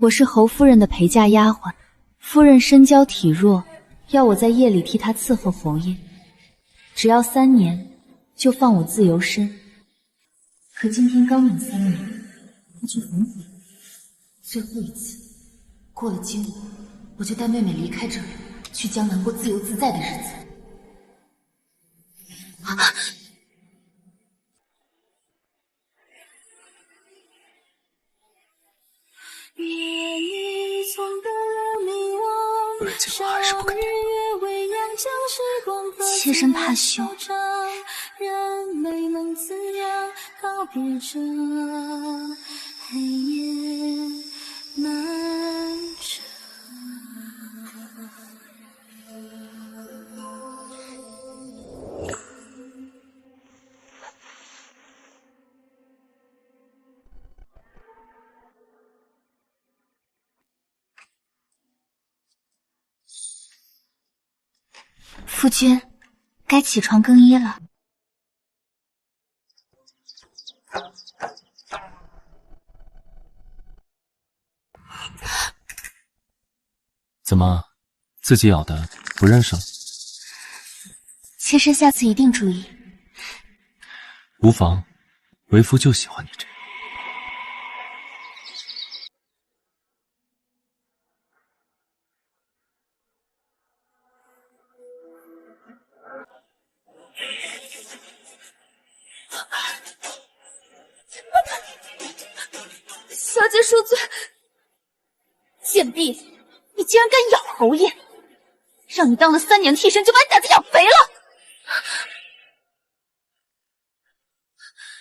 我是侯夫人的陪嫁丫鬟，夫人身娇体弱，要我在夜里替她伺候侯爷。只要3年，就放我自由身。可今天刚满3年，她却反悔了。最后一次，过了今晚，我就带妹妹离开这里，去江南过自由自在的日子。夫人今晚还是不肯认。妾身怕羞。夫君，该起床更衣了。怎么，自己咬的不认识了？妾身下次一定注意。无妨，为夫就喜欢你这样。小姐恕罪。贱婢，你竟然敢咬侯爷！让你当了3年替身，就把你胆子养肥了！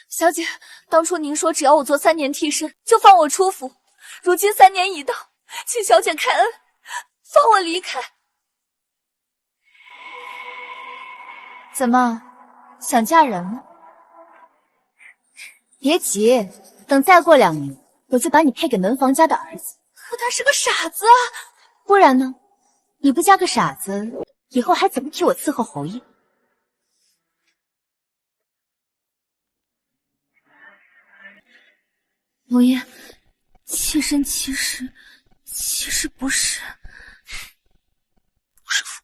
小姐，当初您说只要我做3年替身，就放我出府。如今3年已到，请小姐开恩，放我离开。怎么，想嫁人了？别急，等再过2年，我就把你配给门房家的儿子。可他是个傻子啊！不然呢？你不嫁个傻子，以后还怎么替我伺候侯爷？侯爷，妾身其实不是师父。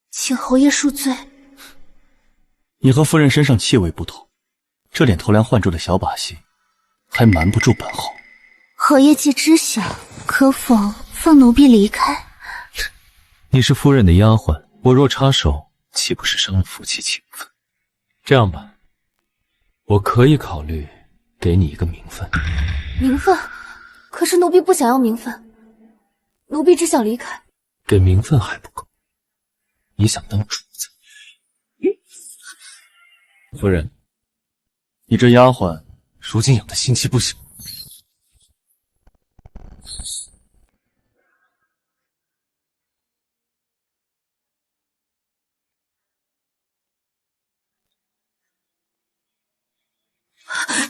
请侯爷恕罪。你和夫人身上气味不同，这点偷梁换柱的小把戏，还瞒不住本侯。侯爷既知晓，可否放奴婢离开？你是夫人的丫鬟，我若插手，岂不是伤了夫妻情分？这样吧，我可以考虑给你一个名分。名分？可是奴婢不想要名分，奴婢只想离开。给名分还不够，你想当主子？夫人，你这丫鬟如今养的心气不小。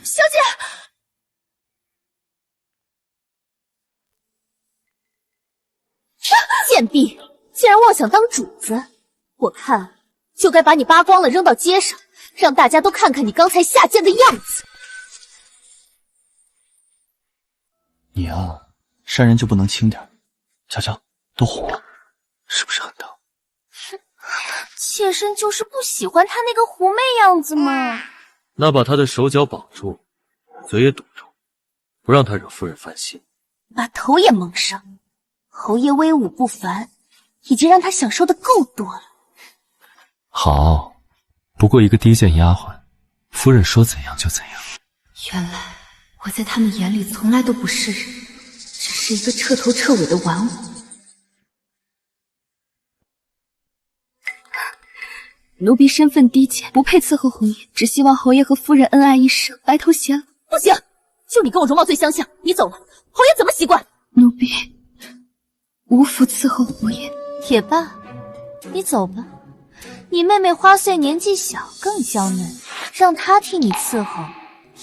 小姐，贱婢，竟然妄想当主子！我看就该把你扒光了扔到街上，让大家都看看你刚才下贱的样子。你啊，杀人就不能轻点？瞧瞧，都红了，是不是很疼？妾身就是不喜欢他那个狐媚样子嘛。那把他的手脚绑住，嘴也堵住，不让他惹夫人烦心。把头也蒙上。侯爷威武不凡，已经让他享受的够多了。好，不过一个低贱丫鬟，夫人说怎样就怎样。原来我在他们眼里从来都不是人，只是一个彻头彻尾的玩物。奴婢身份低贱，不配伺候侯爷，只希望侯爷和夫人恩爱一生，白头偕老。不行，就你跟我容貌最相像，你走了，侯爷怎么习惯？奴婢无福伺候侯爷。也罢，你走吧。你妹妹花岁年纪小，更娇嫩，让她替你伺候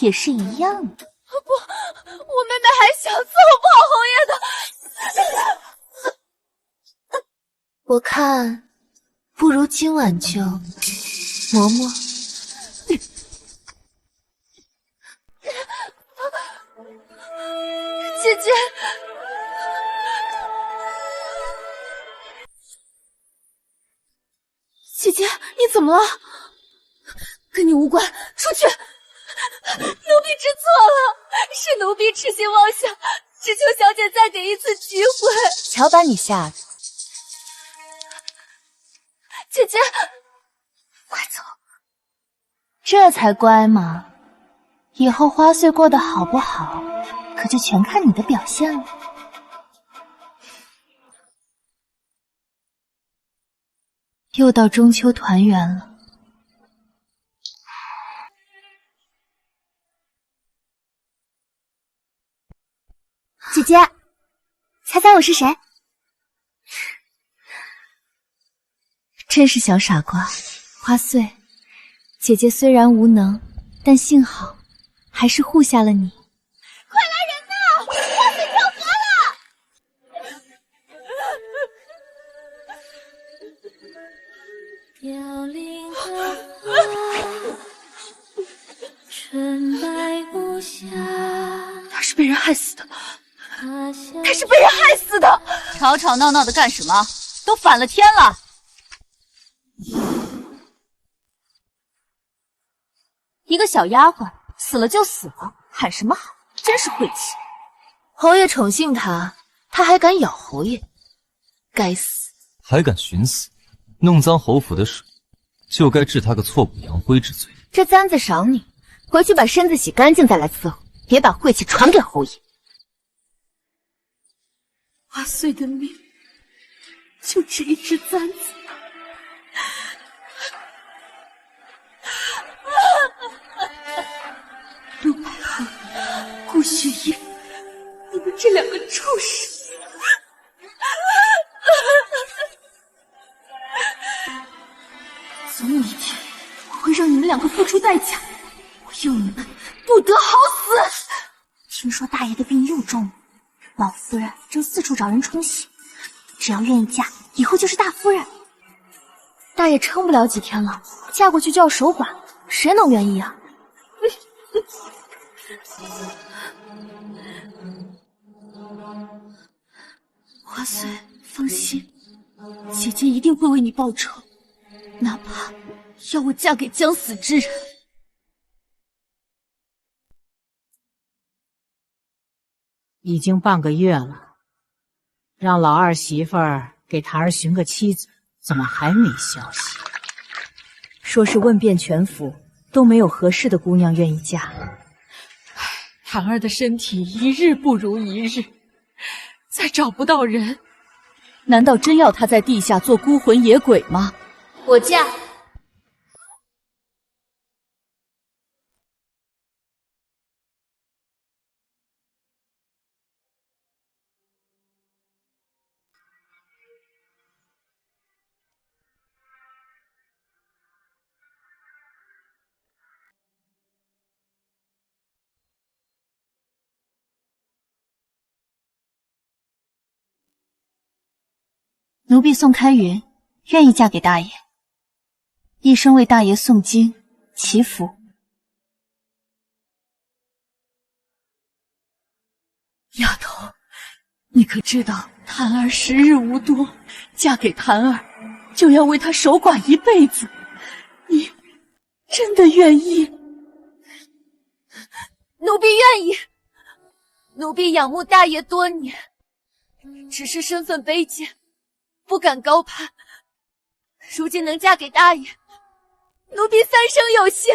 也是一样的。不，我妹妹还小，伺候不好侯爷的。我看不如今晚就磨磨。姐姐，姐姐，你怎么了？跟你无关，出去！奴婢知错了，是奴婢痴心妄想，只求小姐再给一次机会。瞧把你吓的！姐姐，快走！这才乖嘛，以后花岁过得好不好，可就全看你的表现了。又到中秋团圆了。姐姐，猜猜我是谁？真是小傻瓜，花穗。姐姐虽然无能，但幸好还是护下了你。快来人呐！花穗跳河了！凋零的花，纯白无瑕。他是被人害死的，他是被人害死的！吵吵闹闹的干什么？都反了天了！一个小丫鬟死了就死了，喊什么喊？真是晦气！侯爷宠幸他，他还敢咬侯爷，该死！还敢寻死，弄脏侯府的水，就该治他个挫骨扬灰之罪。这簪子赏你，回去把身子洗干净再来伺候，别把晦气传给侯爷。花穗的命就这一只簪子。陆百合、顾雪夜，你们这两个畜生！总有一天，我会让你们两个付出代价，我要你们不得好死！听说大爷的病又重了，老夫人正四处找人冲喜，只要愿意嫁，以后就是大夫人。大爷撑不了几天了，嫁过去就要守寡，谁能愿意啊？花穗，放心，姐姐一定会为你报仇，哪怕要我嫁给将死之人。已经半个月了，让老二媳妇儿给檀儿寻个妻子，怎么还没消息？说是问遍全府，都没有合适的姑娘愿意嫁。檀儿的身体一日不如一日，再找不到人，难道真要她在地下做孤魂野鬼吗？我嫁。奴婢宋开云，愿意嫁给大爷，一生为大爷诵经祈福。丫头，你可知道檀儿时日无多，嫁给檀儿就要为他守寡一辈子，你真的愿意？奴婢愿意。奴婢仰慕大爷多年，只是身份卑贱，不敢高攀，如今能嫁给大爷，奴婢三生有幸。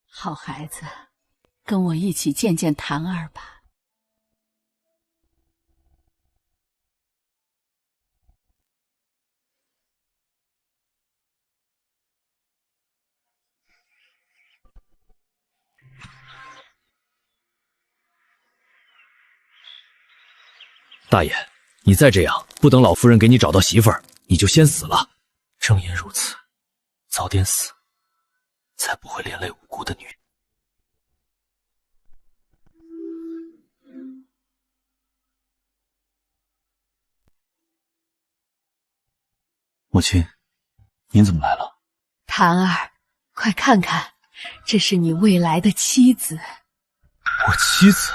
好孩子，跟我一起见见檀儿吧。大爷，你再这样，不等老夫人给你找到媳妇儿，你就先死了。正因如此，早点死，才不会连累无辜的女人。母亲，您怎么来了？檀儿，快看看，这是你未来的妻子。我妻子？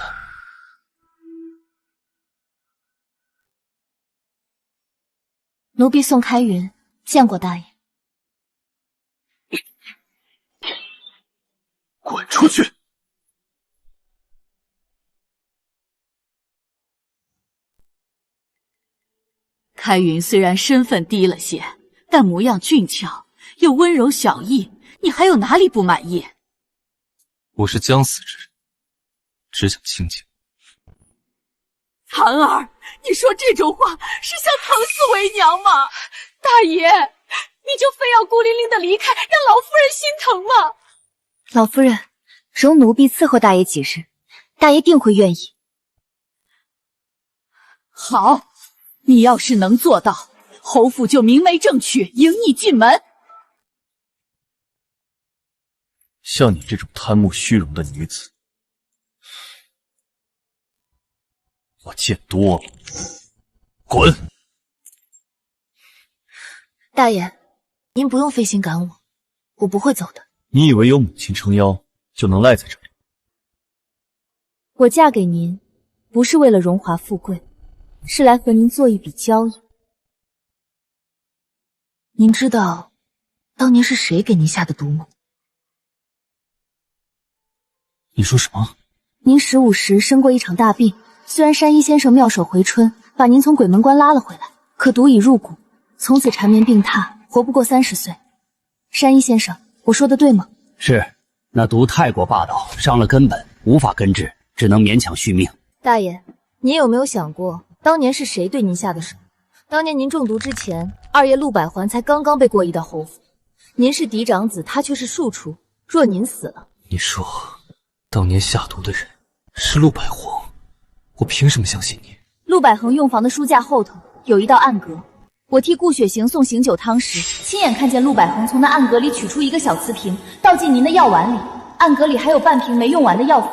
奴婢宋开云，见过大爷。滚出去！开云虽然身份低了些，但模样俊俏，又温柔小意，你还有哪里不满意？我是将死之人，只想清静。檀儿，你说这种话是想疼死为娘吗？大爷，你就非要孤零零的离开，让老夫人心疼吗？老夫人，容奴婢伺候大爷几日，大爷定会愿意。好，你要是能做到，侯府就明媒正娶，迎你进门。像你这种贪慕虚荣的女子，我见多了。滚！大爷，您不用费心赶我，我不会走的。你以为有母亲撑腰就能赖在这里？我嫁给您，不是为了荣华富贵，是来和您做一笔交易。您知道当年是谁给您下的毒吗？你说什么？您15时生过一场大病，虽然山医先生妙手回春，把您从鬼门关拉了回来，可毒已入骨，从此缠绵病榻，活不过30岁。山医先生，我说的对吗？是，那毒太过霸道，伤了根本，无法根治，只能勉强续命。大爷，您有没有想过，当年是谁对您下的手？当年您中毒之前，二爷陆百环才刚刚被过移到侯府，您是嫡长子，他却是庶出。若您死了，你说，当年下毒的人是陆百黄，我凭什么相信你？陆百恒用房的书架后头有一道暗格，我替顾雪行送醒酒汤时，亲眼看见陆百恒从那暗格里取出一个小瓷瓶，倒进您的药碗里，暗格里还有半瓶没用完的药粉。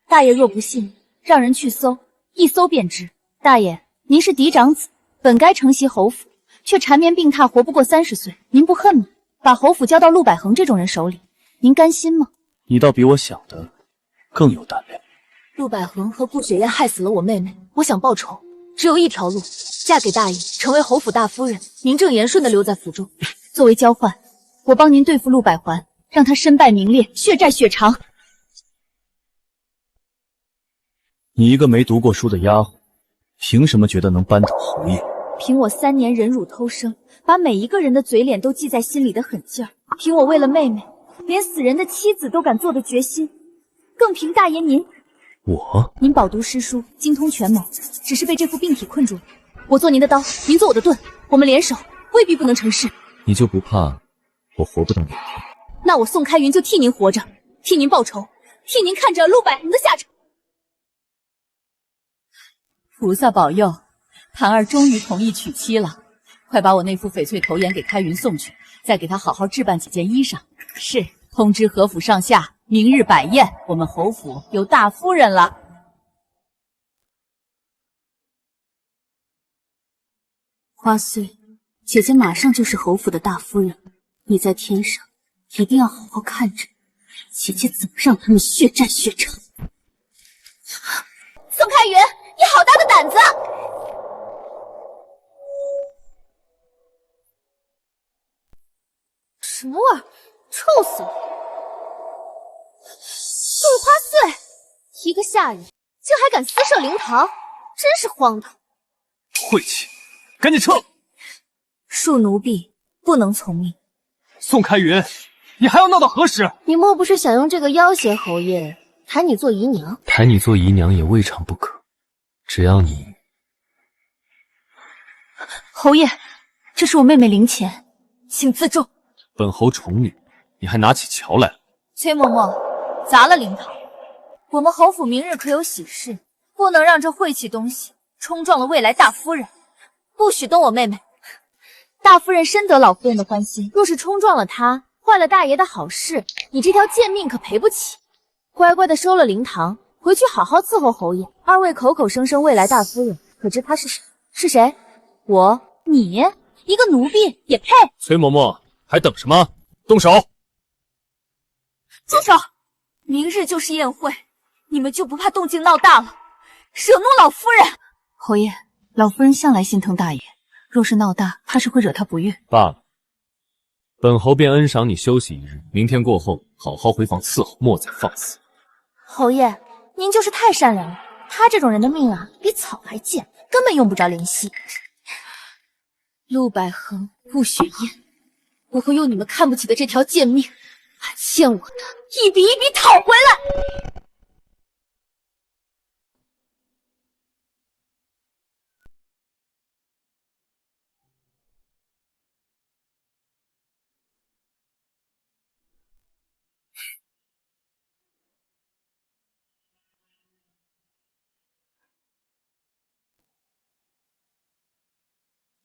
大爷若不信，让人去搜，一搜便知。大爷，您是嫡长子，本该承袭侯府，却缠绵病榻，活不过30岁，您不恨吗？把侯府交到陆百恒这种人手里，您甘心吗？你倒比我想的更有胆量。陆百恒和顾雪燕害死了我妹妹，我想报仇，只有一条路，嫁给大爷，成为侯府大夫人，名正言顺地留在府中。作为交换，我帮您对付陆百环，让他身败名裂，血债血偿。你一个没读过书的丫鬟，凭什么觉得能扳倒侯爷？凭我3年忍辱偷生，把每一个人的嘴脸都记在心里的狠劲儿，凭我为了妹妹，连死人的妻子都敢做的决心，更凭大爷您。您饱读诗书，精通权谋，只是被这副病体困住了。我做您的刀，您做我的盾，我们联手，未必不能成事。你就不怕我活不到哪天？那我宋开云就替您活着，替您报仇，替您看着陆百恒的下场。菩萨保佑，檀儿终于同意娶妻了。快把我那副翡翠头眼给开云送去，再给他好好置办几件衣裳。是，通知何府上下，明日摆宴，我们侯府有大夫人了。花穗，姐姐马上就是侯府的大夫人，你在天上一定要好好看着，姐姐怎么让他们血债血偿。宋开云，你好大的胆子！什么味儿？臭死了！杜花穗，一个下人竟还敢私设灵堂，真是荒唐！晦气，赶紧撤！恕奴婢不能从命。宋开云，你还要闹到何时？你莫不是想用这个要挟侯爷抬你做姨娘？抬你做姨娘也未尝不可，只要你……侯爷，这是我妹妹灵钱，请自重。本侯宠你，你还拿起桥来了？崔嬷嬷，砸了灵堂。我们侯府明日可有喜事，不能让这晦气东西冲撞了未来大夫人，不许动我妹妹。大夫人深得老夫人的欢心，若是冲撞了她，坏了大爷的好事，你这条贱命可赔不起。乖乖的收了灵堂，回去好好伺候侯爷。二位口口声声未来大夫人，可知她是谁？是谁？我？你？一个奴婢也配？崔嬷嬷，还等什么？动手！住手！明日就是宴会，你们就不怕动静闹大了，惹怒老夫人？侯爷，老夫人向来心疼大爷，若是闹大，怕是会惹他不悦。罢了，本侯便恩赏你休息一日，明天过后好好回房伺候，莫再放肆。侯爷，您就是太善良了，他这种人的命啊，比草还贱，根本用不着怜惜。陆百合、顾雪燕，我会用你们看不起的这条贱命，把欠我的一笔一笔讨回来。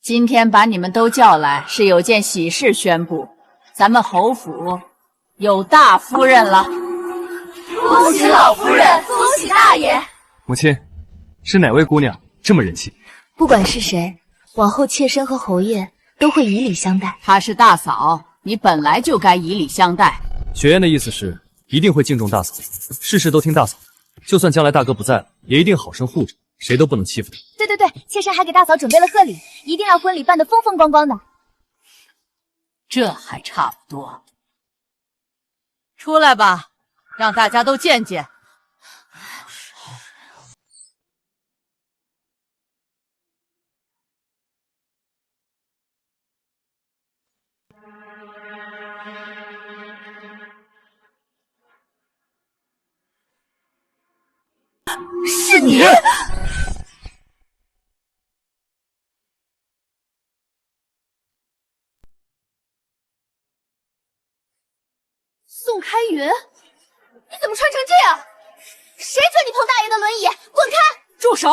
今天把你们都叫来，是有件喜事宣布，咱们侯府有大夫人了。恭喜老夫人，恭喜大爷！母亲，是哪位姑娘这么人气？不管是谁，往后妾身和侯爷都会以礼相待。她是大嫂，你本来就该以礼相待。雪燕的意思是一定会敬重大嫂，事事都听大嫂的，就算将来大哥不在了，也一定好生护着，谁都不能欺负她。对，妾身还给大嫂准备了贺礼，一定让婚礼办得风风光光的。这还差不多。出来吧，让大家都见见。是你！宋开云，你怎么穿成这样？谁准你碰大爷的轮椅？滚开！住手！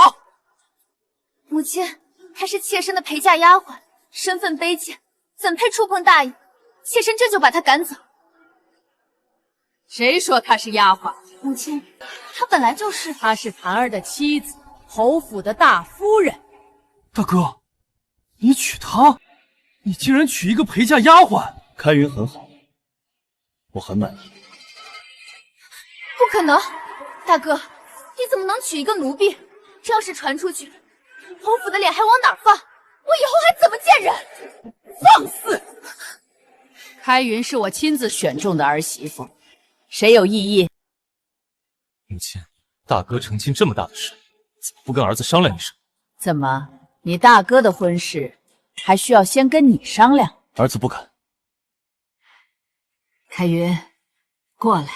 母亲，她是妾身的陪嫁丫鬟，身份卑贱，怎配触碰大爷？妾身这就把她赶走。谁说她是丫鬟？母亲，她本来就是。她是檀儿的妻子，侯府的大夫人。大哥，你娶她？你竟然娶一个陪嫁丫鬟？开云很好，我很满意。不可能，大哥，你怎么能娶一个奴婢？这要是传出去，侯府的脸还往哪儿放？我以后还怎么见人？放肆！开云是我亲自选中的儿媳妇，谁有异议？母亲，大哥成亲这么大的事，怎么不跟儿子商量一声？怎么，你大哥的婚事还需要先跟你商量？儿子不敢。开云，过来。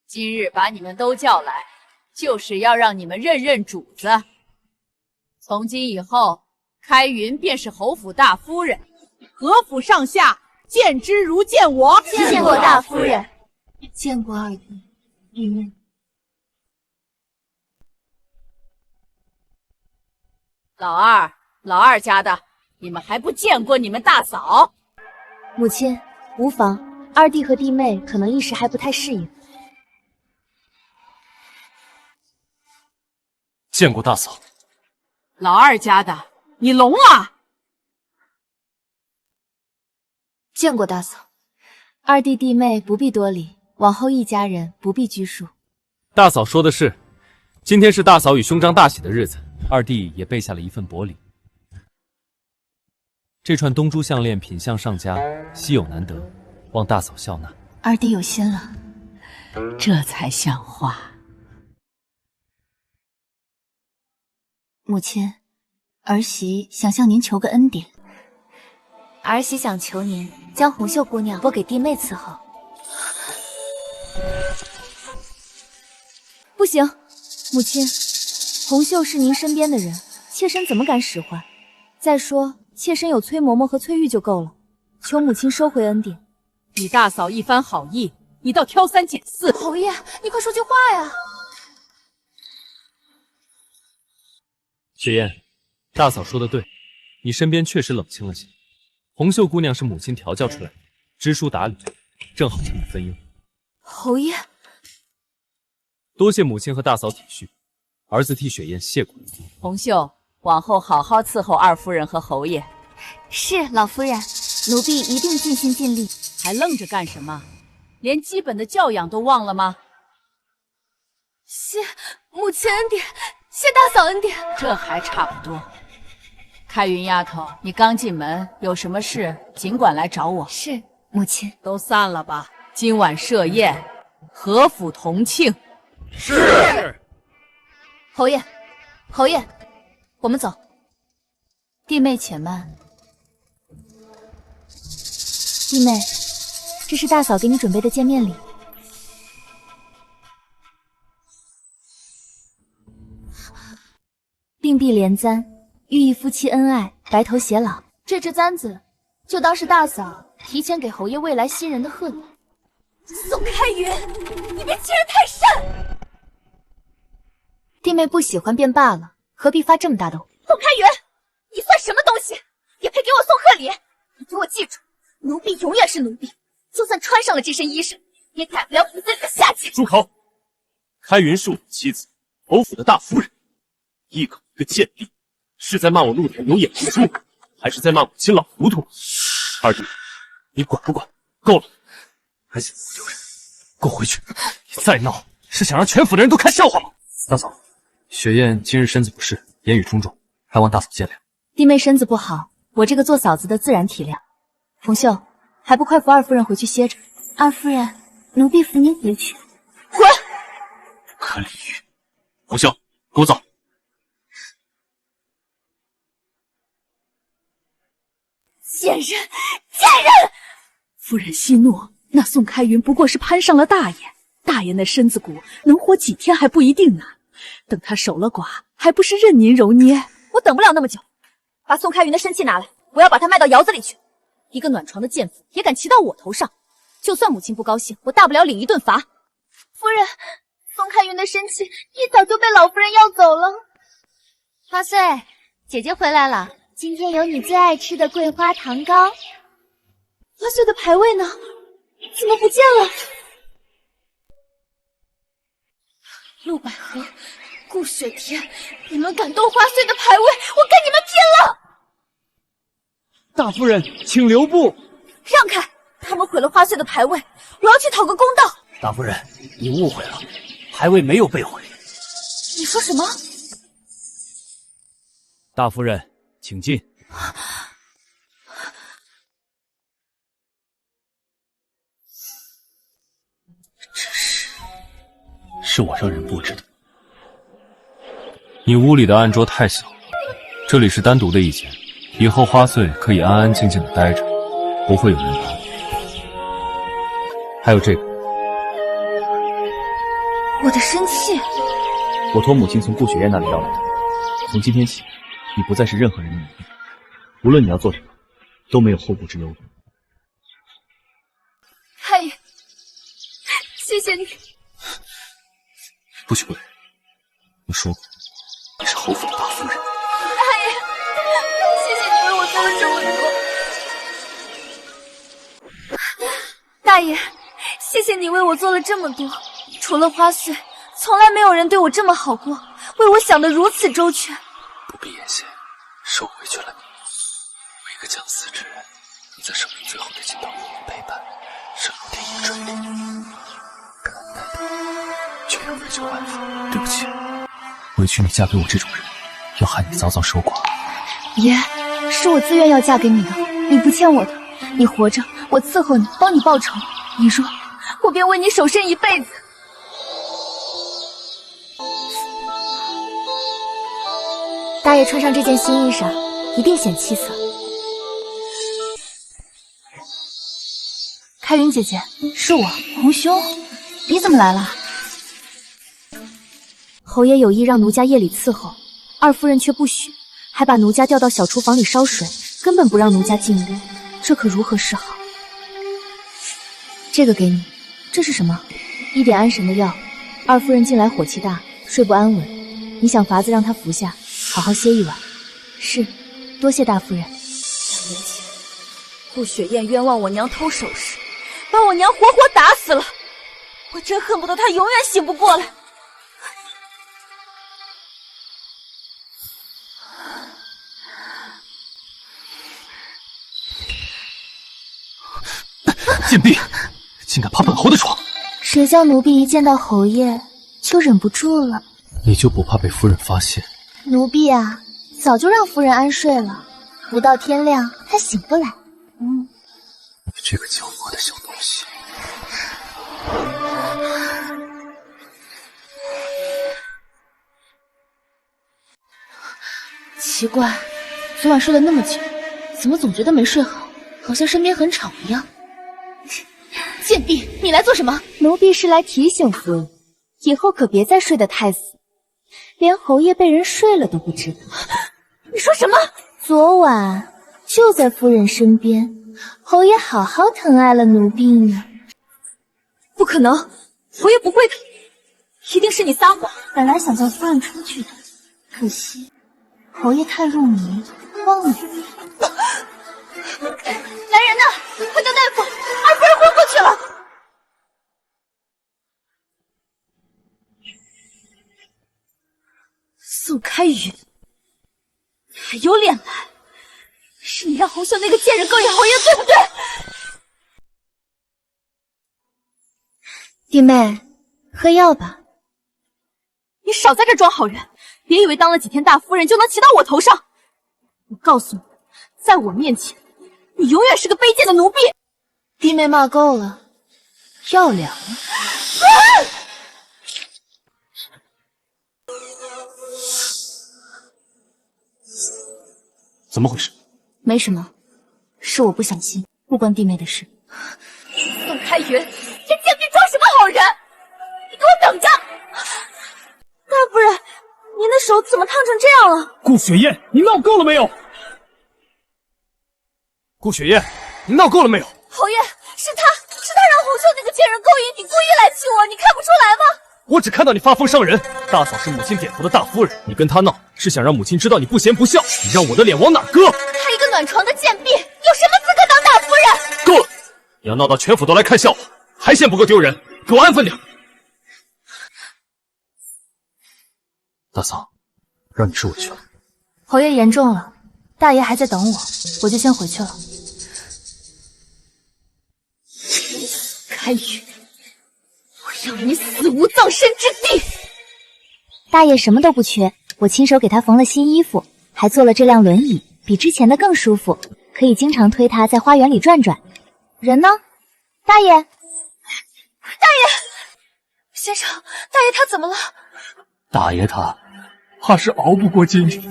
今日把你们都叫来，就是要让你们认认主子。从今以后，开云便是侯府大夫人，何府上下见之如见我。见过大夫人，见过二弟、弟妹。老二家的，你们还不见过你们大嫂？母亲，无妨，二弟和弟妹可能一时还不太适应。见过大嫂。老二家的，你聋了？见过大嫂。二弟弟妹不必多礼，往后一家人不必拘束。大嫂说的是，今天是大嫂与兄长大喜的日子，二弟也备下了一份薄礼。这串东珠项链品相上佳，稀有难得，望大嫂笑纳。二弟有心了，这才像话。母亲，儿媳想向您求个恩典。儿媳想求您将红袖姑娘拨给弟妹伺候。不行，母亲，红袖是您身边的人，妾身怎么敢使唤？再说，妾身有崔嬷嬷和崔玉就够了，求母亲收回恩典。你大嫂一番好意，你倒挑三拣四。侯爷，你快说句话呀！雪燕，大嫂说的对，你身边确实冷清了些。红袖姑娘是母亲调教出来的，知书达理，正好请你分忧。侯爷，多谢母亲和大嫂体恤，儿子替雪燕谢过了。红袖，往后好好伺候二夫人和侯爷。是老夫人，奴婢一定尽心尽力。还愣着干什么？连基本的教养都忘了吗？谢母亲恩典，谢大嫂恩典。这还差不多。开云丫头，你刚进门，有什么事尽管来找我。是母亲。都散了吧，今晚设宴，何府同庆。是。侯爷，侯爷，我们走。弟妹且慢。弟妹，这是大嫂给你准备的见面礼。并蒂连簪，寓意夫妻恩爱，白头偕老。这支簪子，就当是大嫂提前给侯爷未来新人的贺礼。宋开云，你别欺人太甚！弟妹不喜欢便罢了，何必发这么大的火？宋开云，你算什么东西，也配给我送贺礼？你给我记住，奴婢永远是奴婢，就算穿上了这身衣裳，也改不了你自己的下贱。住口！开云是我的妻子，侯府的大夫人，一口一个贱婢，是在骂我陆田有眼无珠，还是在骂我亲老糊涂？二弟，你管不管？够了，还想丢人，给我回去！你再闹，是想让全府的人都看笑话吗？大嫂，雪雁今日身子不适，言语冲重，还望大嫂见谅。弟妹身子不好，我这个做嫂子的自然体谅。冯秀，还不快扶二夫人回去歇着？二夫人，奴婢扶您回去。滚！不可理喻！冯秀，跟我走。贱人，贱人！夫人息怒，那宋开云不过是攀上了大爷，大爷那身子骨能活几天还不一定呢。等他守了寡，还不是任您揉捏？我等不了那么久，把宋开云的身契拿来，我要把他卖到窑子里去。一个暖床的贱妇也敢骑到我头上，就算母亲不高兴，我大不了领一顿罚。夫人，宋开云的身契一早就被老夫人要走了。花穗，姐姐回来了，今天有你最爱吃的桂花糖糕。花穗的牌位呢？怎么不见了？陆百合、顾雪天，你们敢动花穗的牌位，我跟你们拼了！大夫人，请留步。让开！他们毁了花穗的牌位，我要去讨个公道。大夫人，你误会了，牌位没有被毁。你说什么？大夫人，请进。是我让人布置的。你屋里的案桌太小了，这里是单独的一间，以后花穗可以安安静静的待着，不会有人来。还有这个，我的生气，我托母亲从顾雪雁那里要来的。从今天起，你不再是任何人的奴婢，无论你要做什么，都没有后顾之忧。太爷，谢谢你。不许跪！我说过，你是侯府的大夫人。太爷，谢谢你为我做了这么多。大爷，谢谢你为我做了这么多。除了花穗，从来没有人对我这么好过，为我想得如此周全。不必言谢，是我委屈了你。为一个将死之人，你在生命最后的尽头与你陪伴，深入天野追恋。可爱的，却又为救万福。对不起，委屈你嫁给我这种人，要害你早早守寡。爷，是我自愿要嫁给你的，你不欠我的。你活着，我伺候你，帮你报仇。你说，我便为你守身一辈子。大爷穿上这件新衣裳，一定显气色。开云姐姐，是我，红兄，你怎么来了？侯爷有意让奴家夜里伺候，二夫人却不许，还把奴家调到小厨房里烧水，根本不让奴家进屋，这可如何是好？这个给你，这是什么？一点安神的药。二夫人近来火气大，睡不安稳，你想法子让她服下，好好歇一晚。是，多谢大夫人。2年前，顾雪雁冤枉我娘偷首饰，把我娘活活打死了，我真恨不得她永远醒不过来。贱婢，竟敢爬本侯的床！谁叫奴婢一见到侯爷就忍不住了？你就不怕被夫人发现？奴婢啊，早就让夫人安睡了，不到天亮她醒不来。你这个狡猾的小东西！奇怪，昨晚睡了那么久，怎么总觉得没睡好，好像身边很吵一样。贱婢，你来做什么？奴婢是来提醒夫人，以后可别再睡得太死，连侯爷被人睡了都不知道。你说什么？昨晚就在夫人身边，侯爷好好疼爱了奴婢呢。不可能，侯爷不会的，一定是你撒谎。本来想叫夫人出去的，可惜侯爷太入迷，忘了。来人呐，快叫大夫！二夫人昏过去了。宋开宇，你还有脸来？是你让红袖那个贱人勾引侯爷，对不对？弟妹，喝药吧。你少在这装好人，别以为当了几天大夫人就能骑到我头上。我告诉你，在我面前，你永远是个卑贱的奴婢。弟妹骂够了，药凉了。怎么回事？没什么，是我不小心，不关弟妹的事。宋开云，这贱婢装什么好人？你给我等着！大夫人，您的手怎么烫成这样了？顾雪燕，你闹够了没有？顾雪燕，你闹够了没有？侯爷，是他让红袖那个贱人勾引你，故意来气我，你看不出来吗？我只看到你发疯伤人。大嫂是母亲点头的大夫人，你跟她闹，是想让母亲知道你不贤不孝。你让我的脸往哪搁？她一个暖床的贱婢，有什么资格当大夫人？够了！你要闹到全府都来看笑话，还嫌不够丢人？给我安分点！大嫂，让你受委屈了。侯爷言重了，大爷还在等我，我就先回去了。开宇，我让你死无葬身之地！大爷什么都不缺，我亲手给他缝了新衣服，还做了这辆轮椅，比之前的更舒服，可以经常推他在花园里转转。人呢？大爷，先生，大爷他怎么了？大爷他怕是熬不过今天。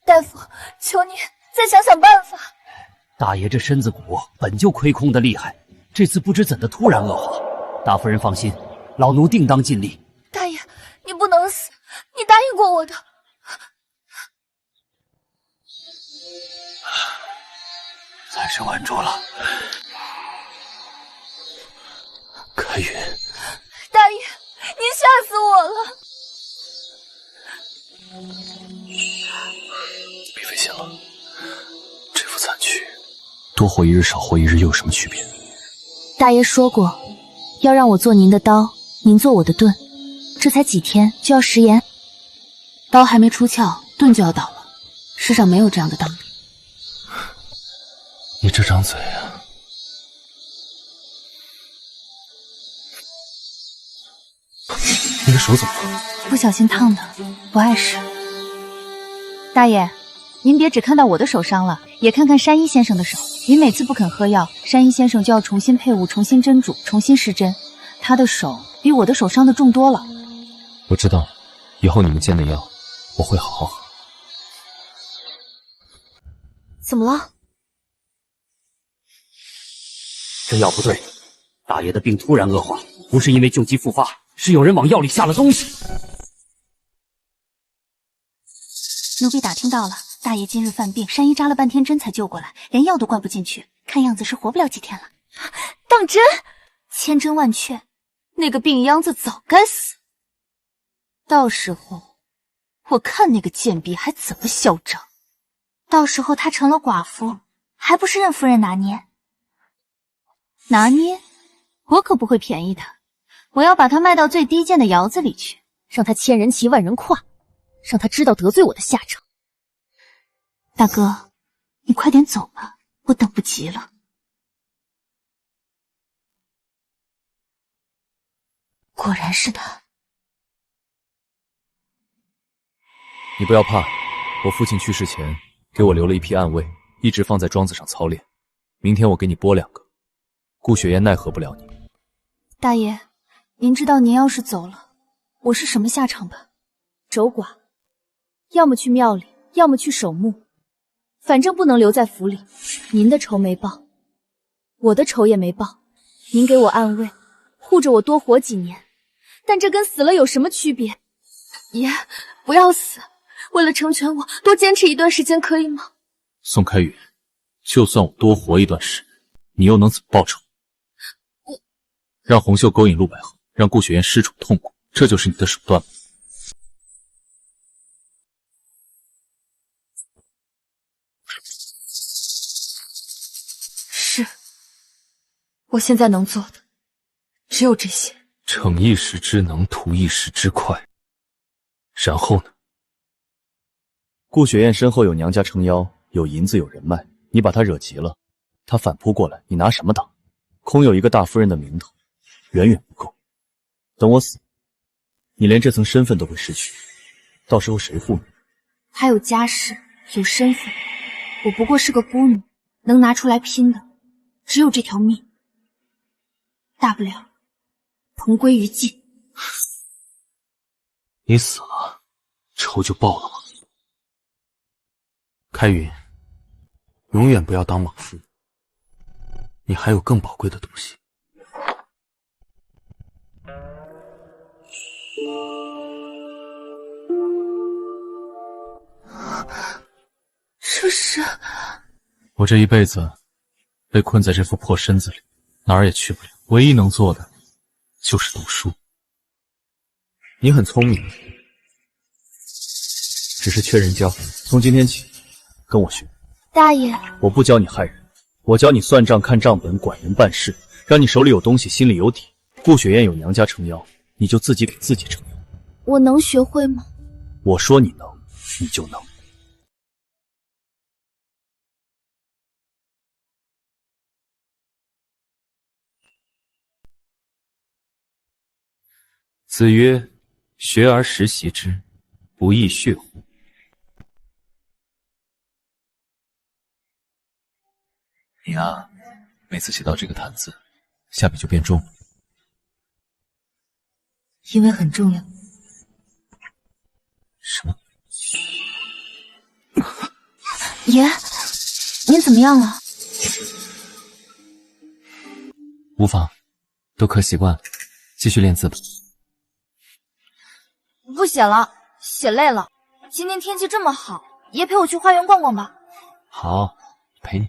大夫，求你再想想办法。大爷这身子骨本就亏空的厉害，这次不知怎的突然恶化。大夫人放心，老奴定当尽力。大爷，你不能死，你答应过我的。暂时稳住了。开云，大爷，您吓死我了！别费心了，这副残躯，多活一日少活一日又有什么区别？大爷说过，要让我做您的刀，您做我的盾。这才几天就要食言，刀还没出鞘，盾就要倒了。世上没有这样的道理。你这张嘴啊！你的手怎么了？不小心烫的，不碍事。大爷，您别只看到我的手伤了，也看看山一先生的手。您每次不肯喝药，山一先生就要重新配伍、重新蒸煮、重新施针。他的手比我的手伤的重多了。我知道，以后你们煎的药，我会好好喝。怎么了？这药不对，大爷的病突然恶化，不是因为旧疾复发，是有人往药里下了东西。奴婢打听到了，大爷今日犯病，山医扎了半天针才救过来，连药都灌不进去，看样子是活不了几天了。当真？千真万确，那个病秧子早该死。到时候我看那个贱婢还怎么嚣张。到时候她成了寡妇，还不是任夫人拿捏？拿捏？我可不会便宜她，我要把她卖到最低贱的窑子里去，让她千人骑万人跨，让她知道得罪我的下场。大哥，你快点走吧，我等不及了。果然是他。你不要怕，我父亲去世前给我留了一批暗卫，一直放在庄子上操练。明天我给你拨2个，顾雪燕奈何不了你。大爷，您知道您要是走了，我是什么下场吧？守寡，要么去庙里，要么去守墓，反正不能留在府里。您的仇没报，我的仇也没报。您给我暗卫，护着我多活几年，但这跟死了有什么区别？爷，不要死，为了成全我，多坚持一段时间可以吗？宋开云，就算我多活一段时日，你又能怎么报仇？让红袖勾引陆百合，让顾雪燕失宠痛苦，这就是你的手段吗？是，我现在能做的只有这些。逞一时之能，图一时之快。然后呢？顾雪燕身后有娘家撑腰，有银子，有人脉，你把她惹急了，她反扑过来，你拿什么挡？空有一个大夫人的名头，远远不够。等我死，你连这层身份都会失去，到时候谁护你？还有家世，有身份，我不过是个孤女，能拿出来拼的只有这条命，大不了同归于尽。你死了，仇就报了吗？开云，永远不要当莽夫，你还有更宝贵的东西。这是……我这一辈子被困在这副破身子里，哪儿也去不了，唯一能做的就是读书。你很聪明，只是缺人教。从今天起，跟我学。大爷，我不教你害人，我教你算账、看账本、管人办事，让你手里有东西，心里有底。顾雪燕有娘家撑腰，你就自己给自己撑腰。我能学会吗？我说你能，你就能。子曰：“学而时习之，不亦说乎？”你啊，每次写到这个坛字，下笔就变重了。因为很重要。什么？爷，您怎么样了？无妨，都可习惯了，继续练字吧。不写了，写累了。今天天气这么好，爷陪我去花园逛逛吧。好，陪你。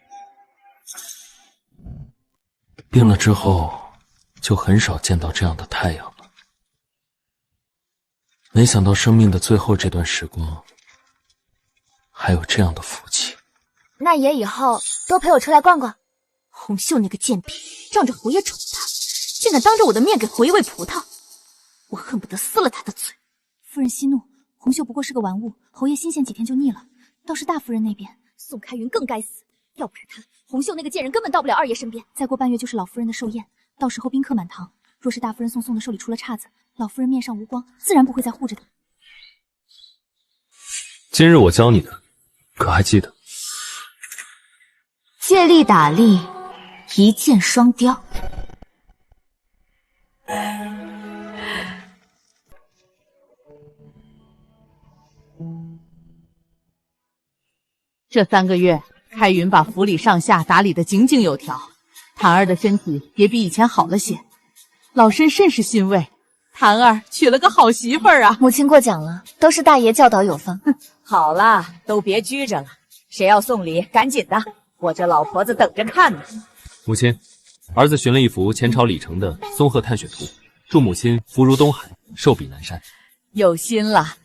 病了之后，就很少见到这样的太阳了。没想到生命的最后这段时光，还有这样的福气。那爷以后多陪我出来逛逛。红袖那个贱婢，仗着侯爷宠她，竟敢当着我的面给侯爷喂葡萄，我恨不得撕了他的嘴。夫人息怒，红袖不过是个玩物，侯爷新鲜几天就腻了。倒是大夫人那边，宋开云更该死，要不是他，红袖那个贱人根本到不了二爷身边。再过半月就是老夫人的寿宴，到时候宾客满堂，若是大夫人送的寿礼出了岔子，老夫人面上无光，自然不会再护着她。今日我教你的，可还记得？借力打力，一箭双雕。这3个月，开云把府里上下打理得井井有条，谭儿的身体也比以前好了些，老身甚是欣慰。谭儿娶了个好媳妇儿啊！母亲过奖了，都是大爷教导有方。好了，都别拘着了，谁要送礼，赶紧的，我这老婆子等着看呢。母亲，儿子寻了一幅前朝李成的松鹤探雪图，祝母亲福如东海，寿比南山。有心了。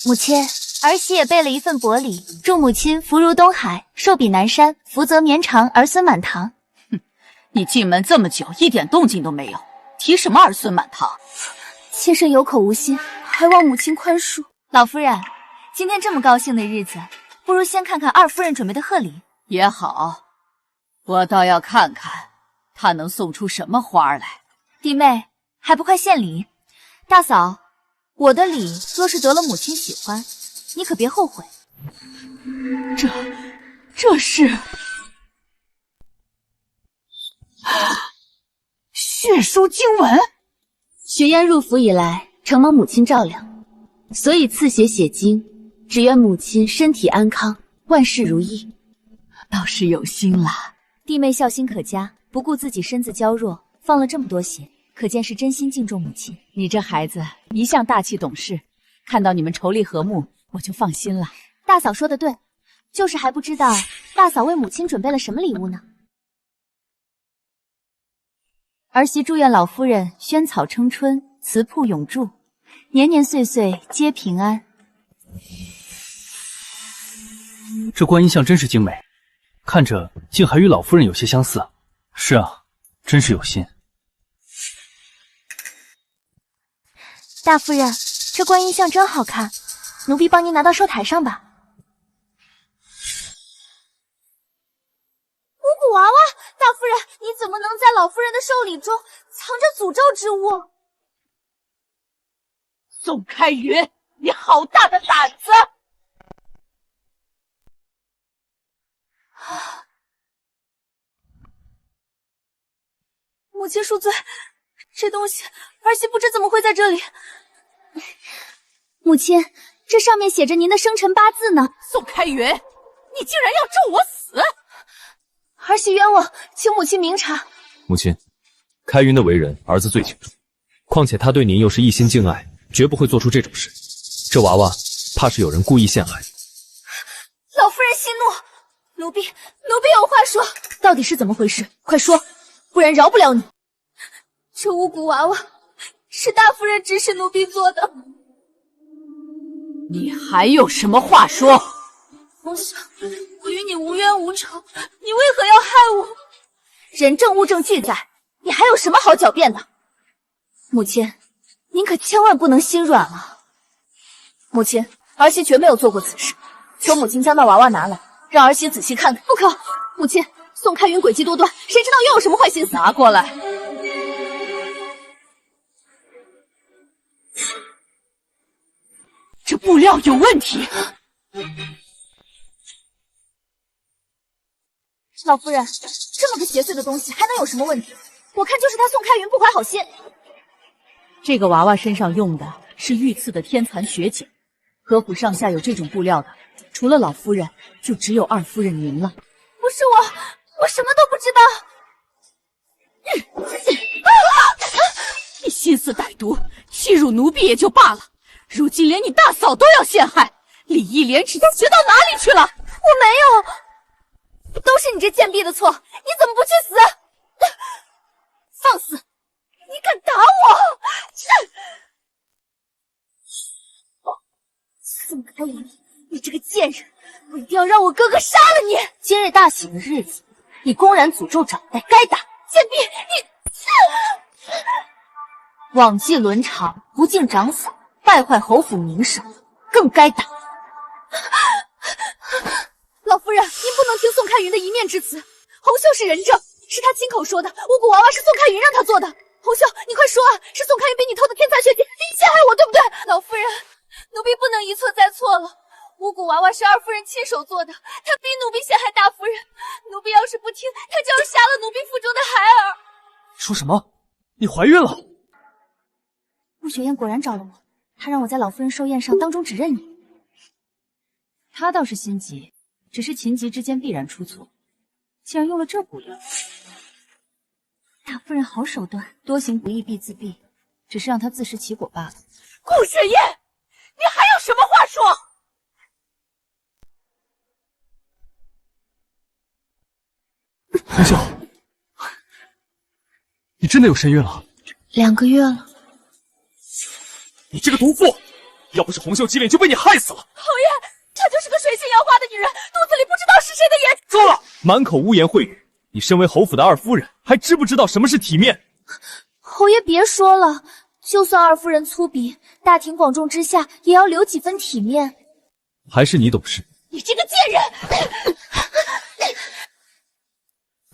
母亲，儿媳也备了一份薄礼，祝母亲福如东海，寿比南山，福泽绵长，儿孙满堂。你进门这么久，一点动静都没有，提什么儿孙满堂？妾身有口无心，还望母亲宽恕。老夫人，今天这么高兴的日子，不如先看看二夫人准备的贺礼。也好，我倒要看看她能送出什么花来。弟妹，还不快献礼？大嫂，我的礼若是得了母亲喜欢，你可别后悔。这是血书经文。雪雁入府以来，承蒙母亲照料，所以赐血写经，只愿母亲身体安康，万事如意。倒是有心了。弟妹孝心可嘉，不顾自己身子娇弱，放了这么多血，可见是真心敬重母亲。你这孩子一向大气懂事，看到你们妯娌和睦，我就放心了。大嫂说的对，就是还不知道大嫂为母亲准备了什么礼物呢。儿媳祝愿老夫人萱草称春，慈铺永驻，年年岁岁皆平安。这观音像真是精美，看着竟还与老夫人有些相似。是啊，真是有心。大夫人，这观音像真好看，奴婢帮您拿到寿台上吧。五谷娃娃，大夫人，你怎么能在老夫人的寿礼中藏着诅咒之物？宋开云，你好大的胆子！母亲恕罪，这东西儿媳不知怎么会在这里。母亲，这上面写着您的生辰八字呢。宋开云，你竟然要咒我死！儿媳冤枉，请母亲明察。母亲，开云的为人，儿子最清楚。况且他对您又是一心敬爱，绝不会做出这种事。这娃娃怕是有人故意陷害。老夫人息怒，奴婢有话说。到底是怎么回事？快说，不然饶不了你。这五谷娃娃是大夫人指使奴婢做的。你还有什么话说？皇上，我与你无冤无仇，你为何要害我？人证物证俱在，你还有什么好狡辩的？母亲，您可千万不能心软啊！母亲，儿媳绝没有做过此事，求母亲将那娃娃拿来，让儿媳仔细看看。不可，母亲，宋开云诡计多端，谁知道又有什么坏心思？拿过来。这布料有问题。老夫人，这么个邪祟的东西还能有什么问题？我看就是他宋开云不怀好心。这个娃娃身上用的是御赐的天蚕雪锦，何府上下有这种布料的，除了老夫人，就只有二夫人您了。不是我什么都不知道。你心思歹毒，欺辱奴婢也就罢了，如今连你大嫂都要陷害，礼义廉耻学到哪里去了？我没有，都是你这贱婢的错，你怎么不去死？放肆！你敢打我！宋开云，你这个贱人，我一定要让我哥哥杀了你！今日大喜的日子，你公然诅咒长辈，该打！贱婢，你枉纪伦常，不敬长嫂，败坏侯府名声，更该打！老夫人，您不能听宋开云的一面之词。红袖是人证，是他亲口说的，五谷娃娃是宋开云让他做的。红袖，你快说啊，是宋开云逼你偷的天蚕血锦，你陷害我，对不对？老夫人，奴婢不能一错再错了。五谷娃娃是二夫人亲手做的，她逼奴婢陷害大夫人，奴婢要是不听，她就要杀了奴婢腹中的孩儿。说什么？你怀孕了？陆雪雁果然找了我，她让我在老夫人寿宴上当众指认你。她倒是心急，只是情急之间必然出错。竟然用了这布料，大夫人好手段，多行不义必自毙，只是让她自食其果罢了。顾雪雁，你还有什么话说？红袖，你真的有身孕了？2个月了。你这个毒妇，要不是红袖机灵，就被你害死了。侯爷，她就是个水性杨花的女人，肚子里不知道是谁的眼。够了，满口污言秽语。你身为侯府的二夫人，还知不知道什么是体面？侯爷别说了，就算二夫人粗鄙，大庭广众之下也要留几分体面。还是你懂事？你这个贱人！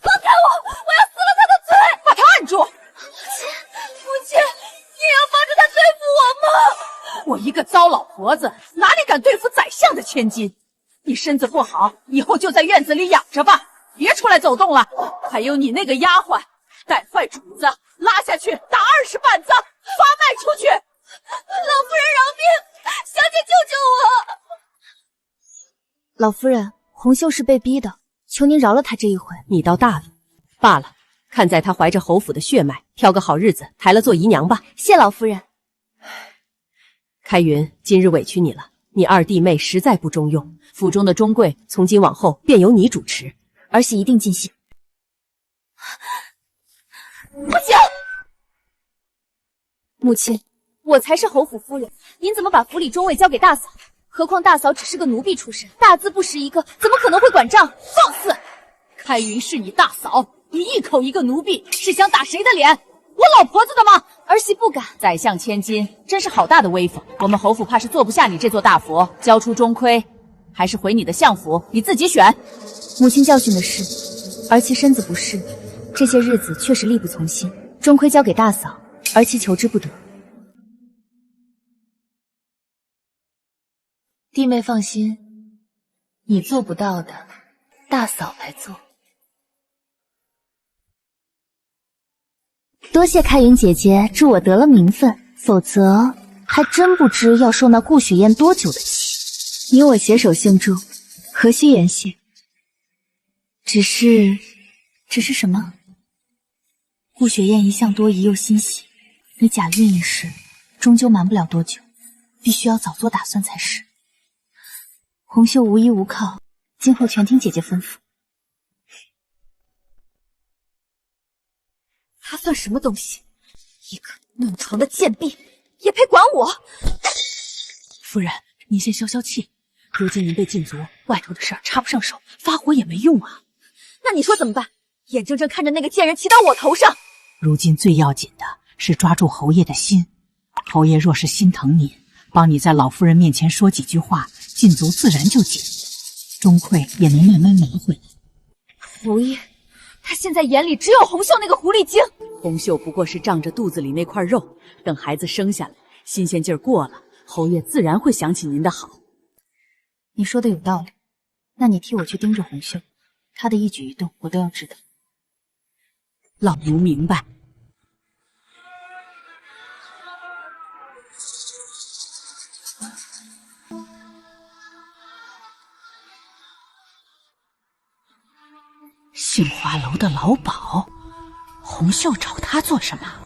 放开我！我要撕了他的嘴！把他按住！母亲，你也要帮着他对付我吗？我一个糟老婆子，哪里敢对付宰相的千金？你身子不好，以后就在院子里养着吧，别出来走动了。还有你那个丫鬟，带坏主子，拉下去打20板子，发卖出去。老夫人饶命，小姐救救我！老夫人，红袖是被逼的，求您饶了她这一回。你倒大了，罢了，看在她怀着侯府的血脉，挑个好日子抬了做姨娘吧。谢老夫人。开云，今日委屈你了，你二弟妹实在不中用，府中的中贵从今往后便由你主持，儿媳一定尽心。不行！母亲，我才是侯府夫人，您怎么把府里中尉交给大嫂？何况大嫂只是个奴婢出身，大字不识一个，怎么可能会管账？放肆！开云是你大嫂，你一口一个奴婢，是想打谁的脸？我老婆子的吗？儿媳不敢。宰相千金，真是好大的威风。我们侯府怕是坐不下你这座大佛，交出钟馗，还是回你的相府，你自己选。母亲教训的是，儿妻身子不适，这些日子确实力不从心。钟馗交给大嫂，儿妻求之不得。弟妹放心，你做不到的，大嫂来做。多谢开云姐姐助我得了名分，否则还真不知要受那顾雪燕多久的气。你我携手幸祝，何须言谢？只是什么？顾雪燕一向多疑又欣喜，你假孕一事，终究瞒不了多久，必须要早做打算才是。红袖无依无靠，今后全听姐姐吩咐。他算什么东西？一个弄床的贱婢，也配管我？夫人，您先消消气。如今您被禁足，外头的事儿插不上手，发火也没用啊。那你说怎么办？眼睁睁看着那个贱人骑到我头上。如今最要紧的是抓住侯爷的心。侯爷若是心疼你，帮你在老夫人面前说几句话，禁足自然就解，钟馗也能慢慢拿回来。侯爷，他现在眼里只有红袖那个狐狸精。红袖不过是仗着肚子里那块肉，等孩子生下来，新鲜劲儿过了，侯爷自然会想起您的好。你说的有道理，那你替我去盯着红袖，她的一举一动我都要知道。老奴明白。杏花楼的老鸨，红袖找他做什么？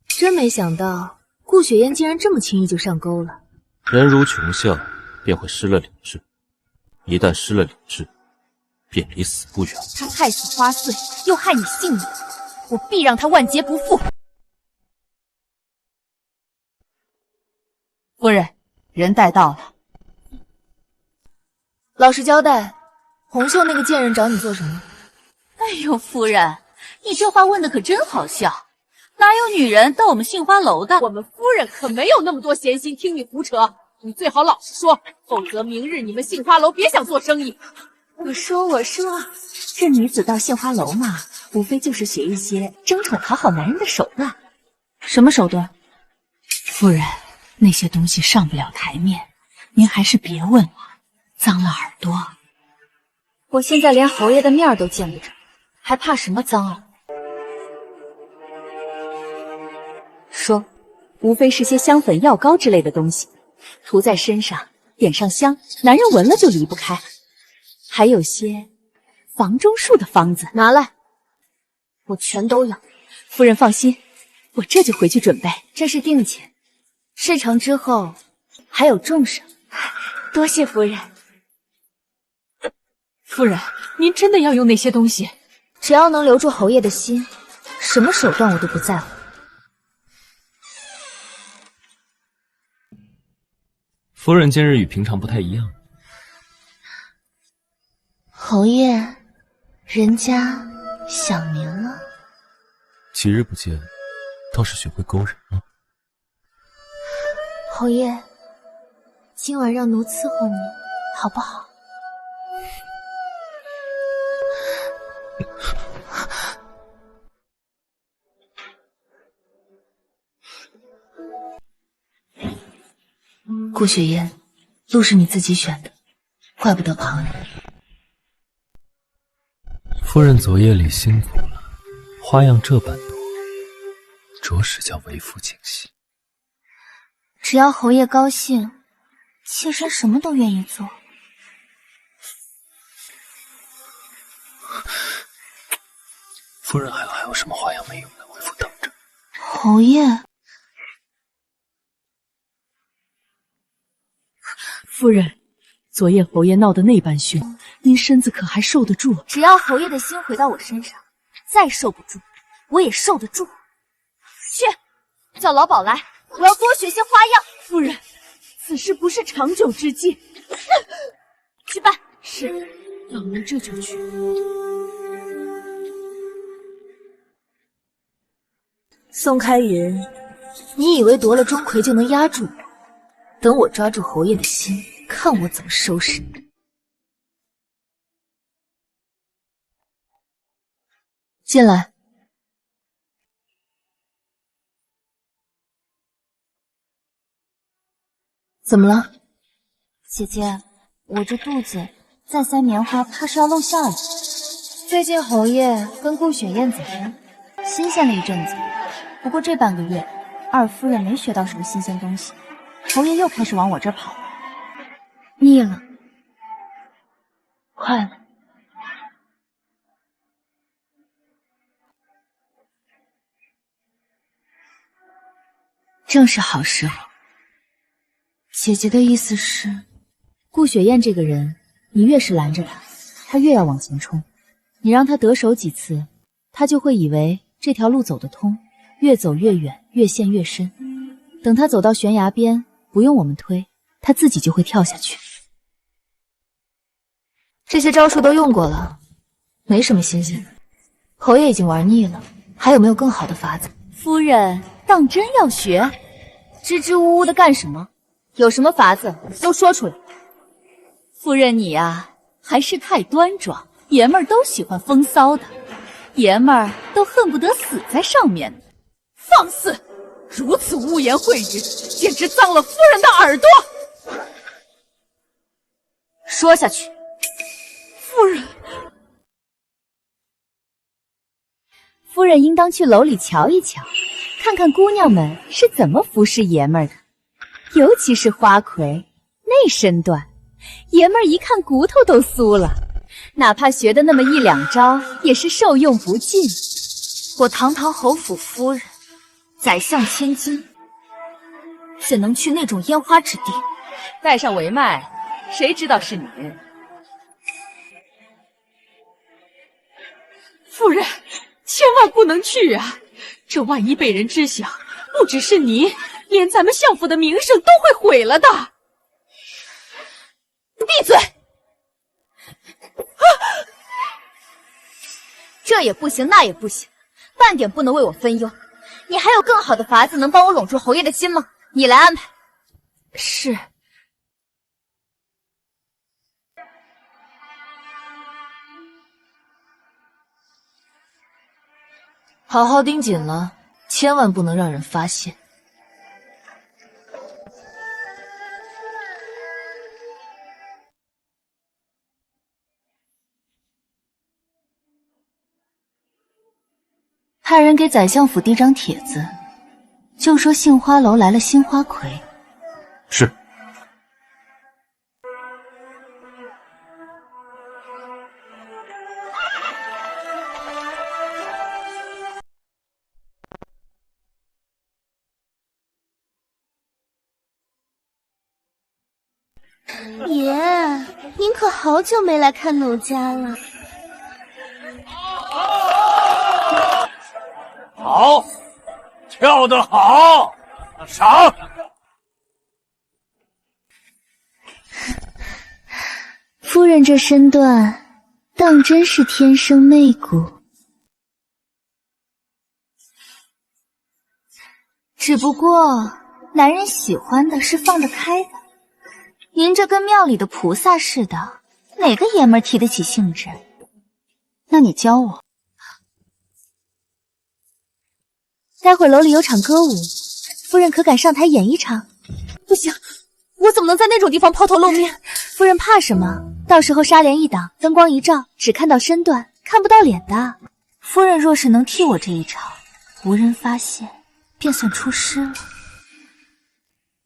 真没想到顾雪燕竟然这么轻易就上钩了。人如穷相，便会失了理智，一旦失了理智，便离死不远。他害死花穗，又害你性命，我必让他万劫不复。夫人，人带到了。老实交代，红袖那个贱人找你做什么？哎呦，夫人，你这话问的可真好笑。哪有女人到我们杏花楼的？我们夫人可没有那么多闲心听你胡扯，你最好老实说，否则明日你们杏花楼别想做生意。我说，这女子到杏花楼嘛，无非就是学一些争宠讨好男人的手段。什么手段？夫人，那些东西上不了台面，您还是别问了，脏了耳朵。我现在连侯爷的面都见不着，还怕什么脏耳？说，无非是些香粉、药膏之类的东西，涂在身上，点上香，男人闻了就离不开。还有些房中术的方子，拿来，我全都要。夫人放心，我这就回去准备。这是定钱，事成之后还有重赏。多谢夫人。夫人，您真的要用那些东西？只要能留住侯爷的心，什么手段我都不在乎。夫人今日与平常不太一样。侯爷，人家想您了。几日不见，倒是学会勾人了。侯爷，今晚让奴伺候你，好不好？顾雪烟，路是你自己选的，怪不得旁人。夫人昨夜里辛苦了，花样这般多，着实叫为夫惊喜。只要侯爷高兴，妾身什么都愿意做。夫人还有什么花样没有呢？为夫等着。侯爷，夫人，昨夜侯爷闹得那般凶，您身子可还受得住？只要侯爷的心回到我身上，再受不住，我也受得住。去，叫老鸨来，我要多学些花样。夫人，此事不是长久之计。去办。是，老奴这就去。宋开云，你以为夺了钟馗就能压住我？等我抓住侯爷的心，看我怎么收拾你。进来。怎么了？姐姐，我这肚子再塞棉花，怕是要露馅了。最近侯爷跟顾雪燕怎么样？新鲜了一阵子，不过这半个月，二夫人没学到什么新鲜东西，侯爷又开始往我这儿跑了。腻了，快了。正是好时候。姐姐的意思是，顾雪燕这个人，你越是拦着她，她越要往前冲。你让她得手几次，她就会以为这条路走得通，越走越远，越陷越深。等她走到悬崖边，不用我们推，她自己就会跳下去。这些招数都用过了，没什么新鲜的。侯爷已经玩腻了，还有没有更好的法子？夫人当真要学？支支吾吾的干什么？有什么法子都说出来。夫人你呀，还是太端庄，爷们儿都喜欢风骚的，爷们儿都恨不得死在上面呢。放肆！如此污言秽语，简直脏了夫人的耳朵。说下去。夫人，夫人应当去楼里瞧一瞧，看看姑娘们是怎么服侍爷们儿的。尤其是花魁那身段，爷们儿一看骨头都酥了，哪怕学的那么一两招，也是受用不尽。我堂堂侯府夫人，宰相千金，怎能去那种烟花之地？带上帷幔，谁知道是你？夫人，千万不能去啊！这万一被人知晓，不只是你，连咱们相府的名声都会毁了的。闭嘴！这也不行，那也不行，半点不能为我分忧。你还有更好的法子能帮我拢住侯爷的心吗？你来安排。是。好好盯紧了，千万不能让人发现。派人给宰相府递张帖子，就说杏花楼来了新花魁。是。爷，您可好久没来看奴家了。好，跳得好，赏。夫人这身段当真是天生媚骨。只不过男人喜欢的是放得开的，您这跟庙里的菩萨似的，哪个爷们儿提得起兴致？那你教我。待会儿楼里有场歌舞，夫人可敢上台演一场？不行，我怎么能在那种地方抛头露面？夫人怕什么？到时候纱帘一挡，灯光一照，只看到身段，看不到脸的。夫人若是能替我这一场，无人发现，便算出师了。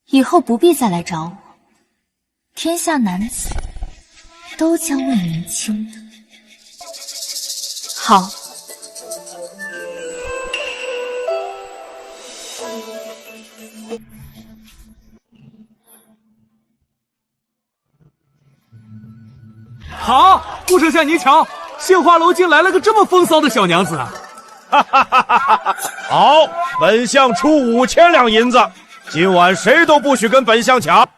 以后不必再来找我，天下男子都将为您倾倒。好。好，顾丞相您瞧，杏花楼竟来了个这么风骚的小娘子啊！哈哈哈哈哈！好，本相出5000两银子，今晚谁都不许跟本相抢。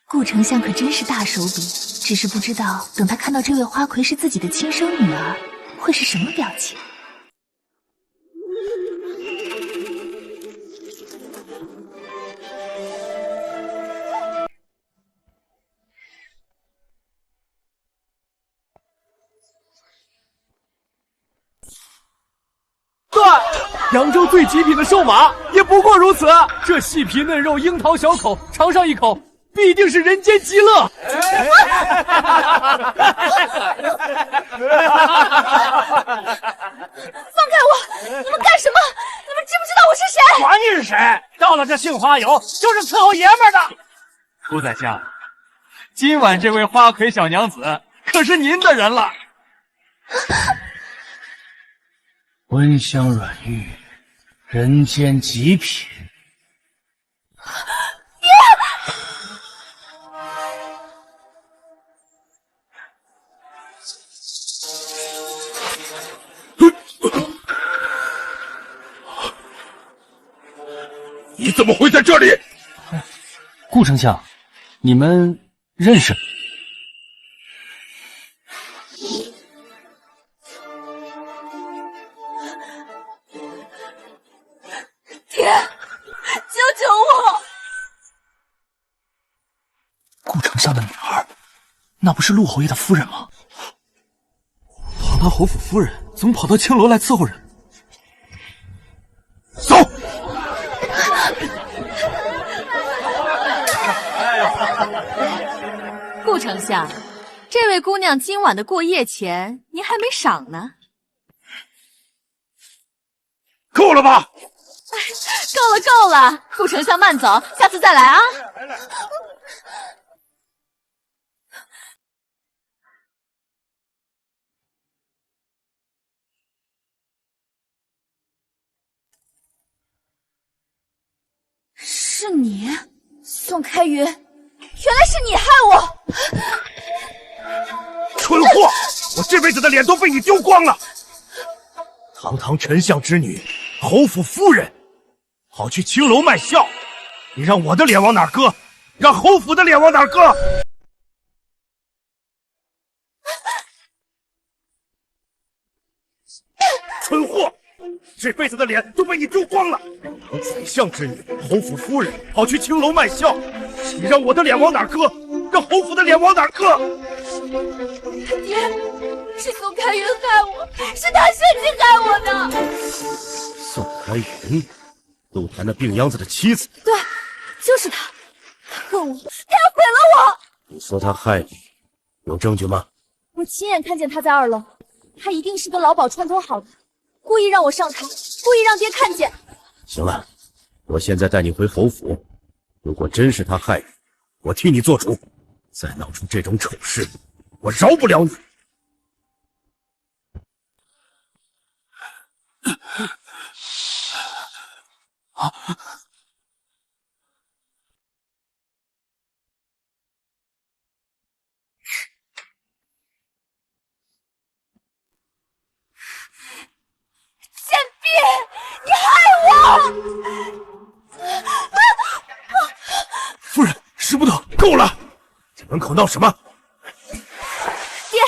顾丞相可真是大手笔，只是不知道等他看到这位花魁是自己的亲生女儿，会是什么表情。扬州最极品的瘦马也不过如此，这细皮嫩肉，樱桃小口，尝上一口，必定是人间极乐。放开我！你们干什么？你们知不知道我是谁？管你是谁，到了这杏花游就是伺候爷们的。顾宰相，今晚这位花魁小娘子可是您的人了。温香软玉，人间极品。你怎么会在这里？顾丞相，你们认识？爹，救救我！顾丞相的女儿，那不是陆侯爷的夫人吗？堂堂侯府夫人，怎么跑到青楼来伺候人？走！顾丞相，这位姑娘今晚的过夜钱您还没赏呢。够了吧？够了够了，顾丞相慢走，下次再来啊。是你，宋开云，原来是你害我！蠢货，我这辈子的脸都被你丢光了！堂堂丞相之女，侯府夫人，跑去青楼卖笑，你让我的脸往哪儿搁？让侯府的脸往哪儿搁？蠢货！这辈子的脸都被你丢光了！堂宰相之女，侯府夫人，跑去青楼卖笑，你让我的脸往哪儿搁？让侯府的脸往哪儿搁？爹，是宋开云害我，是他设计害我的。宋开云，陆檀那病秧子的妻子。对，就是他，他恨我，他要毁了我。你说他害你，有证据吗？我亲眼看见他在2楼，他一定是跟老鸨串通好的，故意让我上台，故意让爹看见。行了，我现在带你回侯府。如果真是他害你，我替你做主。再闹出这种丑事，我饶不了你。贱婢，你害我！夫人，使不得，够了！这门口口闹什么？爹，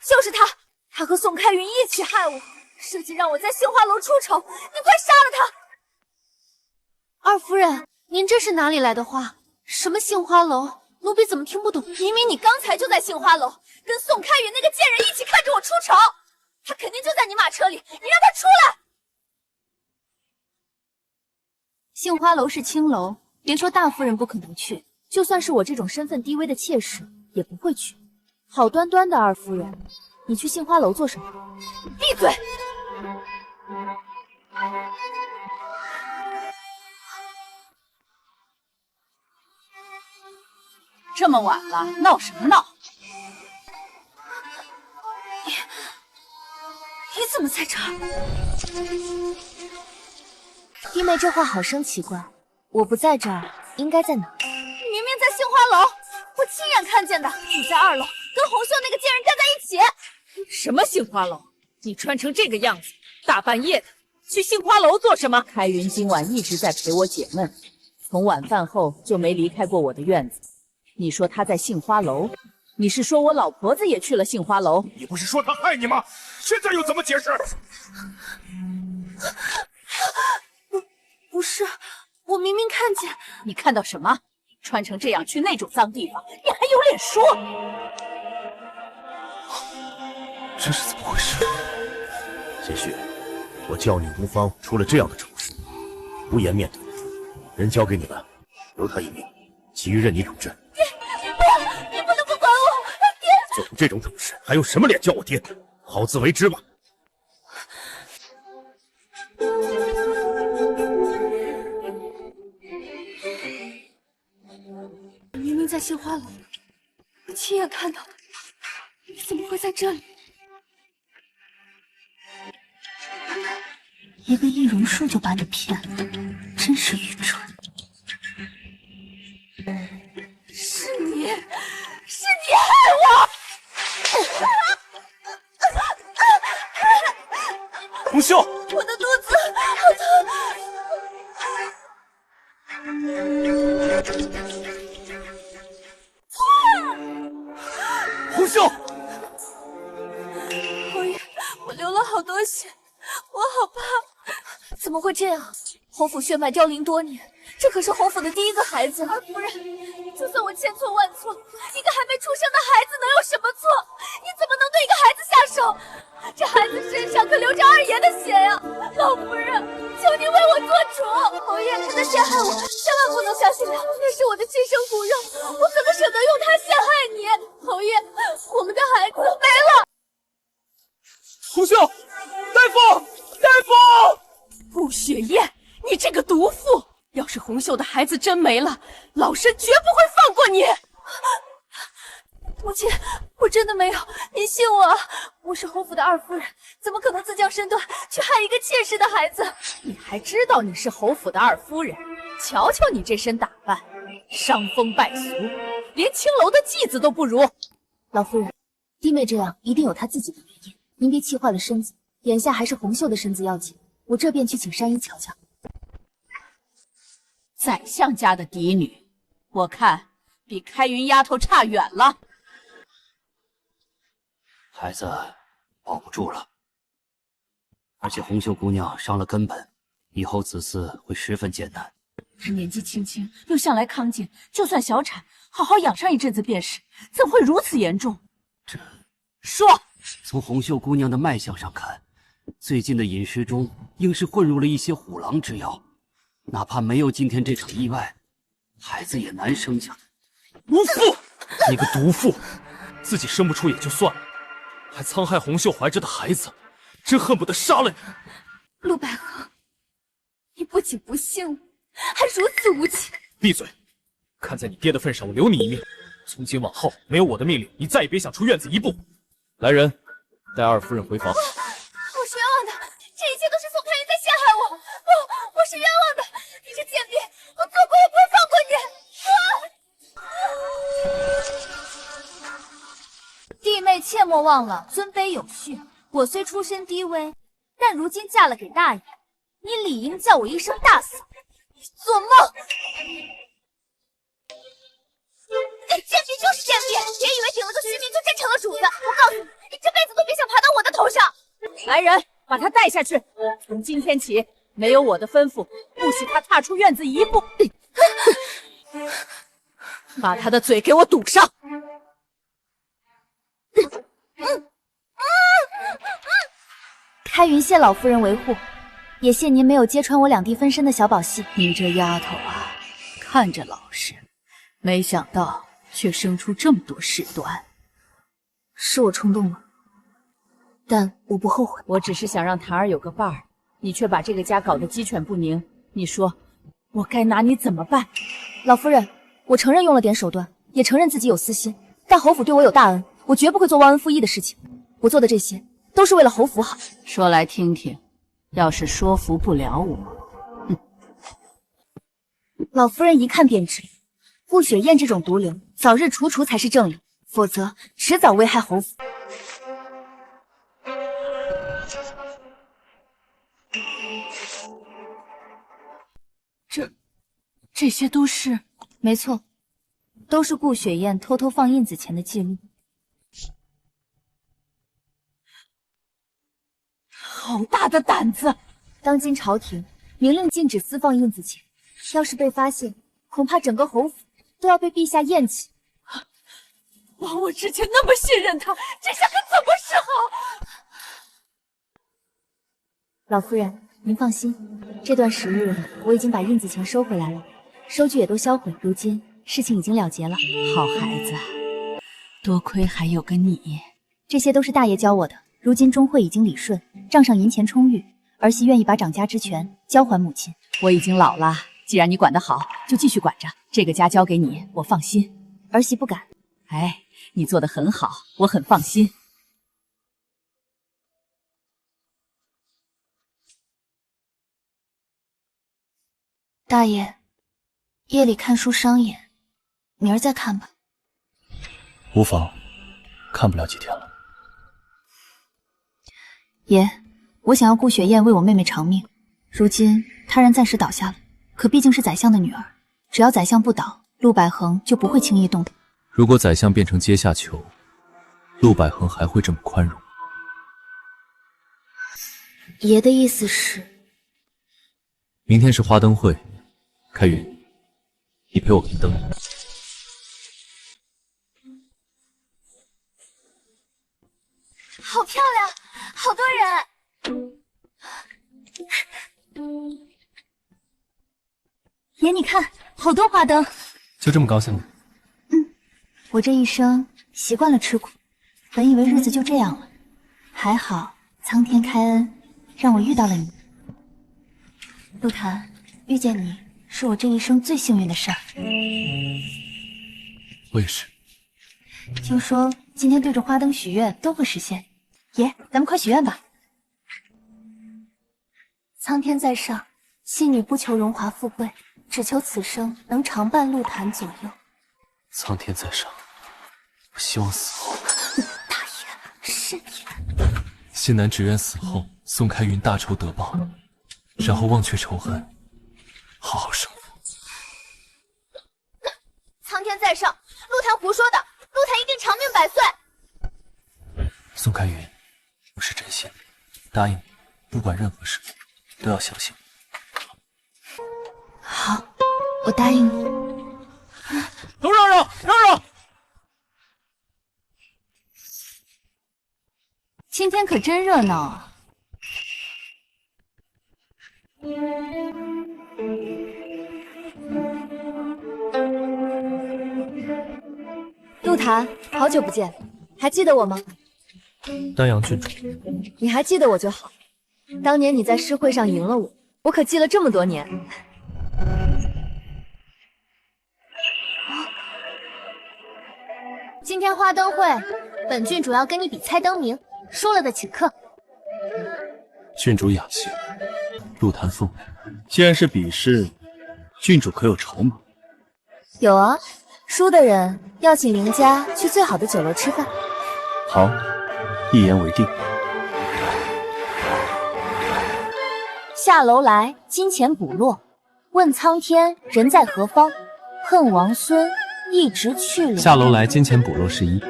就是他，他和宋开云一起害我，设计让我在杏花楼出丑，你快杀了他！二夫人，您这是哪里来的话？什么杏花楼？奴婢怎么听不懂？明明你刚才就在杏花楼，跟宋开云那个贱人一起看着我出丑，他肯定就在你马车里，你让他出来！杏花楼是青楼，别说大夫人不可能去，就算是我这种身份低微的妾室也不会去。好端端的二夫人，你去杏花楼做什么？闭嘴！这么晚了，闹什么闹？你怎么在这儿？弟妹这话好生奇怪，我不在这儿，应该在哪？明明在杏花楼，我亲眼看见的，你在2楼跟红袖那个贱人站在一起。什么杏花楼？你穿成这个样子，大半夜的去杏花楼做什么？开云今晚一直在陪我解闷，从晚饭后就没离开过我的院子。你说他在杏花楼，你是说我老婆子也去了杏花楼？你不是说他害你吗？现在又怎么解释？不是，我明明看见。你看到什么？穿成这样去那种脏地方，你还有脸说？这是怎么回事？谢雪，我教你无方出了这样的丑事，无颜面对，人交给你了，留他一命，其余任你处置。爹，不，你不能不管我！爹，做出这种丑事，还有什么脸叫我爹？好自为之吧。明明在杏花楼，我亲眼看到的，你怎么会在这里？一个易容术就把你骗了，真是愚蠢！是你害我！红袖，我的肚子好疼！红袖，侯爷，我流了好多血，我好怕。怎么会这样？侯府血脉凋零多年，这可是侯府的第一个孩子。二夫人，就算我千错万错，一个还没出生的孩子能有什么错？你怎么能对一个孩子下手？这孩子身上可流着二爷的血呀！老夫人，求您为我做主。侯爷，他在陷害我，千万不能相信他，那是我的亲生骨肉，我怎么舍得用他陷害你？侯爷，我们的孩子没了。红袖，大夫，大夫！顾雪燕，你这个毒妇！要是红袖的孩子真没了，老身绝不会放过你。母亲，我真的没有，您信我，我是侯府的二夫人，怎么可能自降身段去害一个妾室的孩子？你还知道你是侯府的二夫人？瞧瞧你这身打扮，伤风败俗，连青楼的继子都不如。老夫人，弟妹这样一定有她自己的原因，您别气坏了身子，眼下还是红袖的身子要紧，我这便去请山医瞧瞧。宰相家的嫡女，我看比开云丫头差远了。孩子保不住了，而且红袖姑娘伤了根本，以后子嗣会十分艰难。她年纪轻轻，又向来康健，就算小产，好好养上一阵子便是，怎会如此严重？这说，从红袖姑娘的脉象上看，最近的饮食中应是混入了一些虎狼之药，哪怕没有今天这场意外，孩子也难生下来。毒妇，你个毒妇，自己生不出也就算了，还残害红袖怀着的孩子，真恨不得杀了你！陆百合，你不仅不信我，还如此无情！闭嘴！看在你爹的份上，我留你一命。从今往后，没有我的命令，你再也别想出院子一步。来人，带二夫人回房。我是冤枉的，这一切都是宋开云在陷害我，我是冤枉的！你这贱婢，我做鬼也不会放过你！弟妹切莫忘了尊卑有序。我虽出身低微，但如今嫁了给大爷，你理应叫我一声大嫂。你做梦！贱婢就是贱婢，别以为顶了个虚名就真成了主子。我告诉你，你这辈子都别想爬到我的头上。来人，把他带下去。从今天起，没有我的吩咐，不许他踏出院子一步。把他的嘴给我堵上。开云谢老夫人维护，也谢您没有揭穿我两地分身的小宝戏。你这丫头啊，看着老实，没想到却生出这么多事端。是我冲动了，但我不后悔。我只是想让檀儿有个伴儿，你却把这个家搞得鸡犬不宁。你说，我该拿你怎么办？老夫人，我承认用了点手段，也承认自己有私心，但侯府对我有大恩，我绝不会做忘恩负义的事情。我做的这些都是为了侯府好。说来听听，要是说服不了我，老夫人一看便知，顾雪燕这种毒瘤，早日除除才是正理，否则迟早危害侯府。这些都是……没错，都是顾雪燕偷偷放印子钱的记录。好大的胆子！当今朝廷明令禁止私放印子钱，要是被发现，恐怕整个侯府都要被陛下厌弃。我之前那么信任他，这下可怎么是好？老夫人，您放心，这段时日我已经把印子钱收回来了，收据也都销毁，如今事情已经了结了。好孩子，多亏还有个你。这些都是大爷教我的，如今钟会已经理顺，账上银钱充裕，儿媳愿意把掌家之权交还母亲。我已经老了，既然你管得好，就继续管着。这个家交给你，我放心。儿媳不敢。哎，你做得很好，我很放心。大爷，夜里看书伤眼，明儿再看吧。无妨，看不了几天了。爷，我想要顾雪燕为我妹妹偿命。如今他人暂时倒下了，可毕竟是宰相的女儿，只要宰相不倒，陆百恒就不会轻易动她。如果宰相变成阶下囚，陆百恒还会这么宽容吗？爷的意思是，明天是花灯会，开云，你陪我看灯。好漂亮，好多人。爷，你看，好多花灯。就这么高兴吗？我这一生习惯了吃苦，本以为日子就这样了，还好苍天开恩，让我遇到了你。陆檀，遇见你是我这一生最幸运的事儿。我也是。听说今天对着花灯许愿都会实现，爷，咱们快许愿吧。苍天在上，戏女不求荣华富贵，只求此生能常伴陆檀左右。苍天在上，我希望死后，大爷，是你。新南只愿死后宋开云大仇得报，然后忘却仇恨，好好生活。苍天在上，陆檀胡说的，陆檀一定长命百岁。宋开云，我是真心的，答应你，不管任何事都要相信我。好，我答应你。都让让，让让！今天可真热闹啊！陆檀，好久不见，还记得我吗？丹阳郡主，你还记得我就好。当年你在诗会上赢了我，我可记了这么多年。今天花灯会，本郡主要跟你比猜灯谜，输了的请客。郡主雅兴，陆檀奉命。既然是比试，郡主可有筹码？有啊，输的人要请邻家去最好的酒楼吃饭。好，一言为定。下楼来，金钱补落。问苍天人在何方？恨王孙一直去了。下楼来金钱补漏11，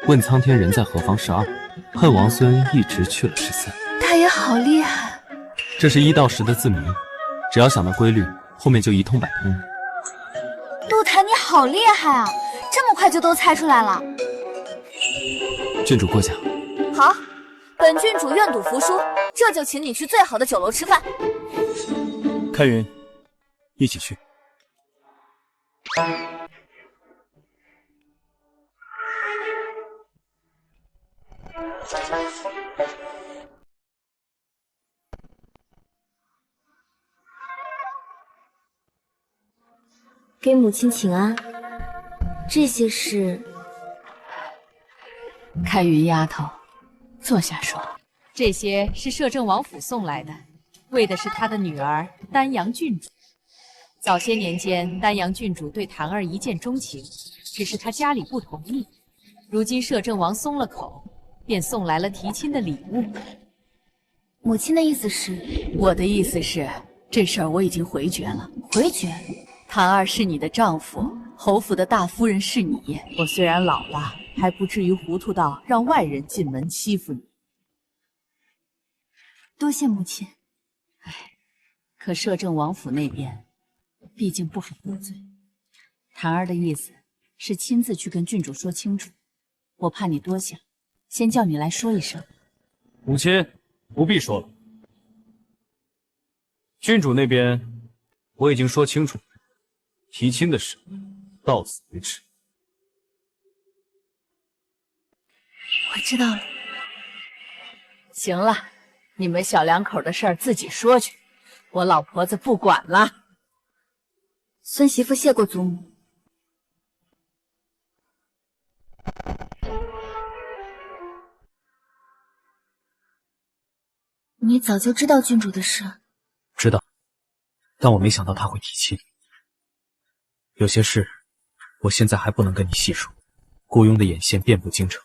问苍天人在何方12，恨王孙一直去了13。大爷好厉害！这是1到10的字谜，只要想到规律，后面就一通百通。陆檀，你好厉害啊！这么快就都猜出来了。郡主过奖。好，本郡主愿赌服输，这就请你去最好的酒楼吃饭。开云，一起去。给母亲请安。这些是……开云丫头，坐下说。这些是摄政王府送来的，为的是他的女儿丹阳郡主。早些年间，丹阳郡主对檀儿一见钟情，只是他家里不同意。如今摄政王松了口，便送来了提亲的礼物。母亲的意思是？我的意思是，这事儿我已经回绝了。回绝？檀儿是你的丈夫，侯府的大夫人是你。我虽然老了，还不至于糊涂到让外人进门欺负你。多谢母亲。可摄政王府那边，毕竟不好得罪。檀儿的意思是亲自去跟郡主说清楚，我怕你多想，先叫你来说一声。母亲不必说了，郡主那边我已经说清楚了，提亲的事到此为止。我知道了。行了，你们小两口的事儿自己说去，我老婆子不管了。孙媳妇谢过祖母。你早就知道郡主的事？知道，但我没想到她会提亲。有些事，我现在还不能跟你细说。雇佣的眼线遍布京城，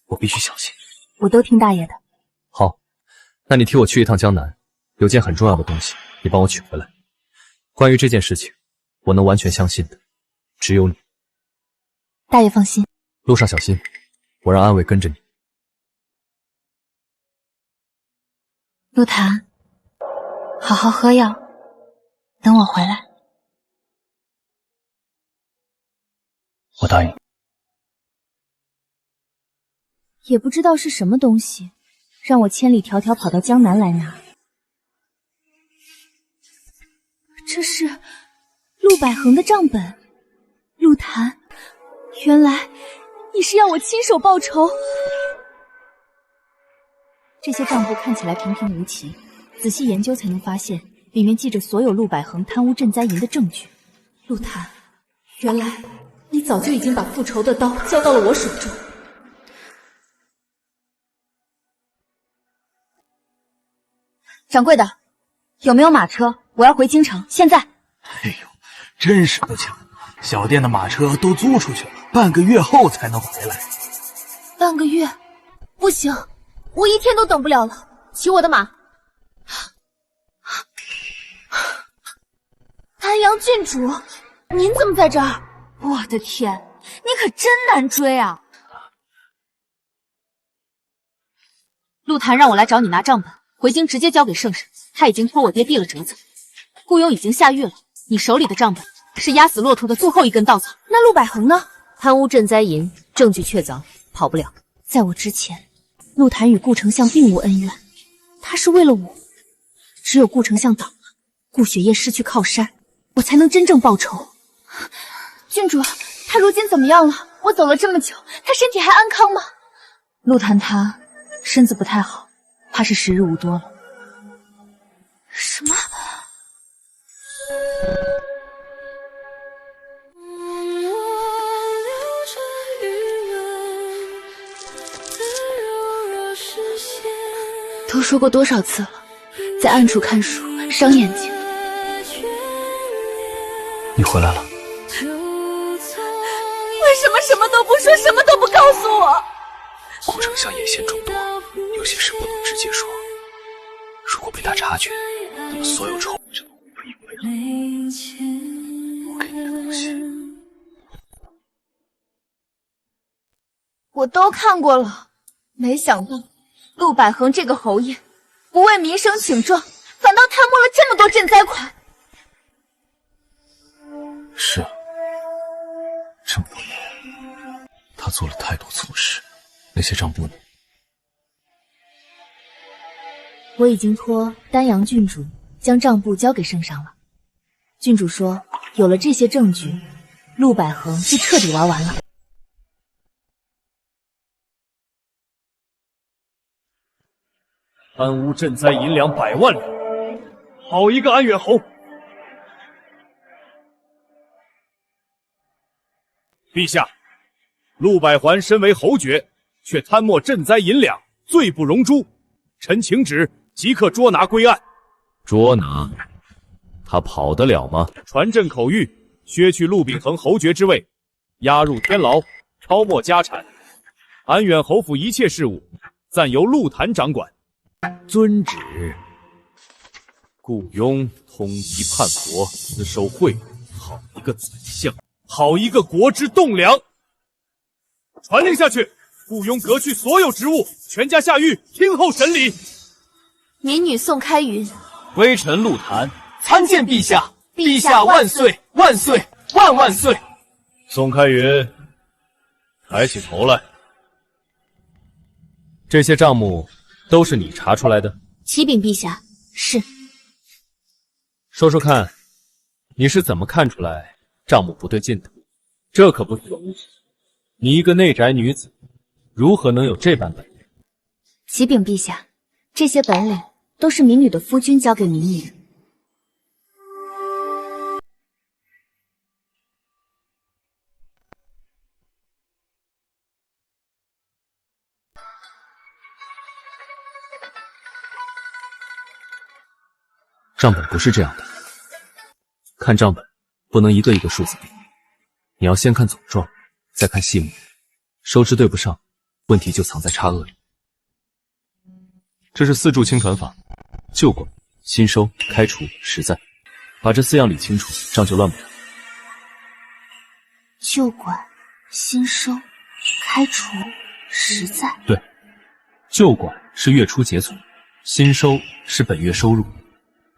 我必须小心。我都听大爷的。好，那你替我去一趟江南，有件很重要的东西，你帮我取回来。关于这件事情，我能完全相信的，只有你。大爷放心。路上小心，我让安伟跟着你。陆檀，好好喝药，等我回来。我答应。也不知道是什么东西，让我千里迢迢跑到江南来拿。这是陆百恒的账本。陆檀，原来你是要我亲手报仇。这些账簿看起来平平无奇，仔细研究才能发现里面记着所有陆百恒贪污赈灾银的证据。陆檀，原来你早就已经把复仇的刀交到了我手中。掌柜的，有没有马车？我要回京城，现在。哎呦，真是不巧，小店的马车都租出去了，半个月后才能回来。半个月？不行，我一天都等不了了。骑我的马。丹阳郡主，您怎么在这儿？我的天，你可真难追啊！陆檀让我来找你拿账本，回京直接交给圣上，他已经托我爹递了折子，雇佣已经下狱了。你手里的账本是压死骆驼的最后一根稻草。那陆百恒呢？贪污赈灾银，证据确凿，跑不了。在我之前，陆檀与顾丞相并无恩怨，他是为了我。只有顾丞相倒了，顾雪夜失去靠山，我才能真正报仇。郡主，他如今怎么样了？我走了这么久，他身体还安康吗？陆檀他身子不太好，怕是时日无多了。什么？都说过多少次了，在暗处看书伤眼睛。你回来了。为什么什么都不说，什么都不告诉我？顾丞相眼线众多，有些事不能直接说。如果被他察觉，那么所有仇恨就都无以为了。我给你的东西，我都看过了，没想到陆百恒这个侯爷不为民生请状，反倒贪墨了这么多赈灾款。是啊，这么多年，他做了太多错事，那些账簿呢？我已经托丹阳郡主将账簿交给圣上了。郡主说，有了这些证据，陆百恒就彻底玩完了。贪污赈灾银两100万两，好一个安远侯！陛下，陆百环身为侯爵，却贪墨赈灾银两，罪不容诛。臣请旨，即刻捉拿归案。捉拿？他跑得了吗？传朕口谕，削去陆秉恒侯爵之位，押入天牢，抄没家产。安远侯府一切事务，暂由陆坛掌管。遵旨。雇佣通缉叛国，私收贿赂，好一个宰相，好一个国之栋梁！传令下去，雇佣革去所有职务，全家下狱，听候审理。民女宋开云，微臣陆坛参见陛下，陛下万岁万岁万万岁！宋开云，抬起头来。这些账目都是你查出来的？启禀陛下，是。说说看，你是怎么看出来账目不对劲的？这可不容易。你一个内宅女子，如何能有这般本领？启禀陛下，这些本领都是民女的夫君教给民女的。账本不是这样的，看账本不能一个一个数字比，你要先看总状，再看细目，收支对不上，问题就藏在差额里。这是4柱清团法，旧管、新收、开除、实在，把这4样理清楚，账就乱不了。旧管、新收、开除、实在。对，旧管是月初结存，新收是本月收入，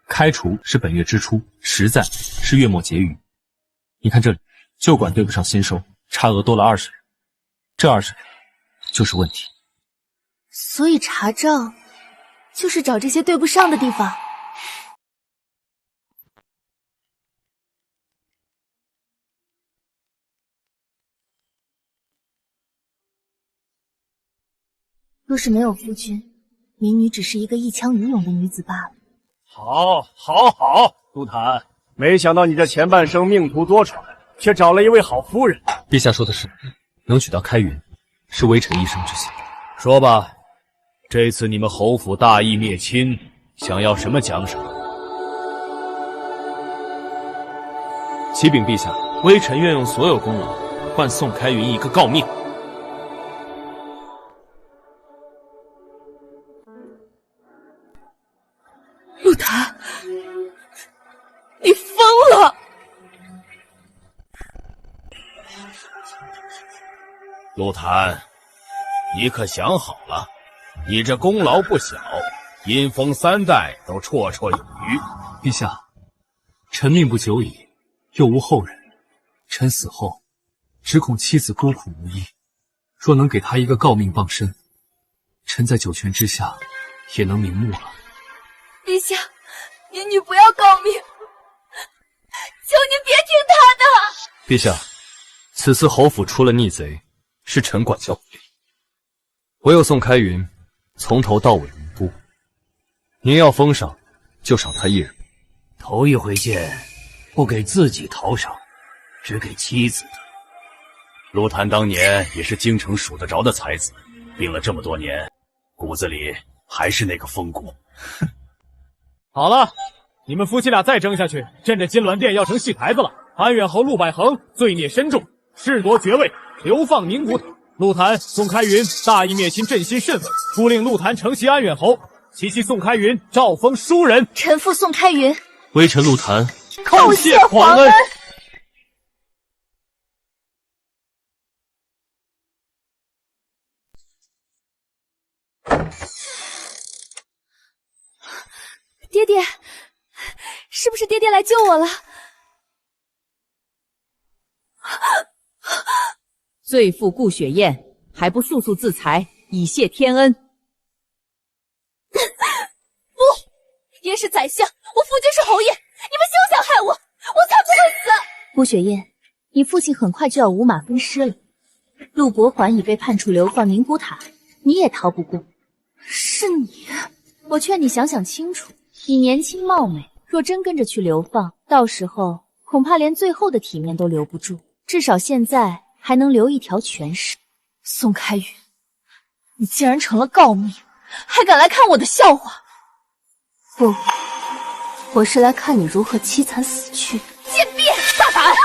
开除是本月支出，实在是月末结余。你看这里，旧管对不上新收，差额多了20两，这20两就是问题。所以查账就是找这些对不上的地方。若是没有夫君，民女只是一个一腔余勇的女子罢了。好，陆坛，没想到你这前半生命途多舛，却找了一位好夫人。陛下说的是，能娶到开云，是微臣一生之幸。说吧，这次你们侯府大义灭亲，想要什么奖赏？启禀陛下，微臣愿用所有功劳换宋开云一个诰命。陆坛，你疯了！陆坛，你可想好了？你这功劳不小，阴风3代都绰绰有余。陛下，臣命不久矣，又无后人，臣死后，只恐妻子孤苦无依。若能给她一个诰命傍身，臣在九泉之下也能瞑目了。陛下，民女不要诰命，求您别听他的。陛下，此次侯府出了逆贼，是臣管教不力，唯有宋开云从头到尾无辜。您要封赏，就赏他一人。头一回见，不给自己讨赏，只给妻子的。陆坛当年也是京城数得着的才子，病了这么多年，骨子里还是那个风骨。好了，你们夫妻俩再争下去，朕这金銮殿要成戏台子了。安远侯陆百恒罪孽深重，弑夺爵位，流放宁古塔。陆坛、宋开云大义灭亲，振兴甚稳，故令陆坛承袭安远侯，其妻宋开云诏封庶人。臣父宋开云，微臣陆坛叩谢皇恩。来救我了。罪妇顾雪雁，还不速速自裁，以谢天恩？不，爷是宰相，我父君是侯爷，你们休想害我，我才不会死！顾雪雁，你父亲很快就要五马分尸了，陆伯环已被判处流放宁古塔，你也逃不过。是你，我劝你想想清楚，你年轻貌美，若真跟着去流放，到时候恐怕连最后的体面都留不住，至少现在还能留一条全尸。宋开云，你竟然成了诰命，还敢来看我的笑话？不，我是来看你如何凄惨死去。贱婢，大胆！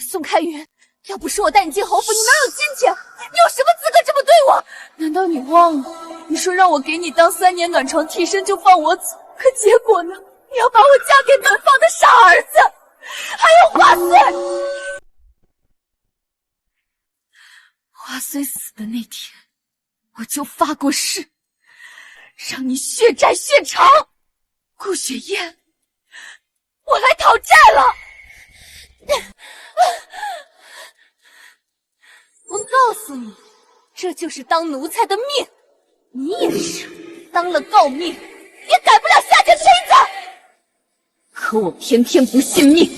宋开云，要不是我带你进侯府，你哪有今天？你有什么资格这么对我？难道你忘了？你说让我给你当3年暖床替身就放我走，可结果呢？你要把我嫁给流放的傻儿子，还有华岁。华岁死的那天，我就发过誓，让你血债血偿。顾雪雁，我来讨债了。我告诉你，这就是当奴才的命。你也是，当了诰命，也改不了下贱妃子。可我偏偏不信命。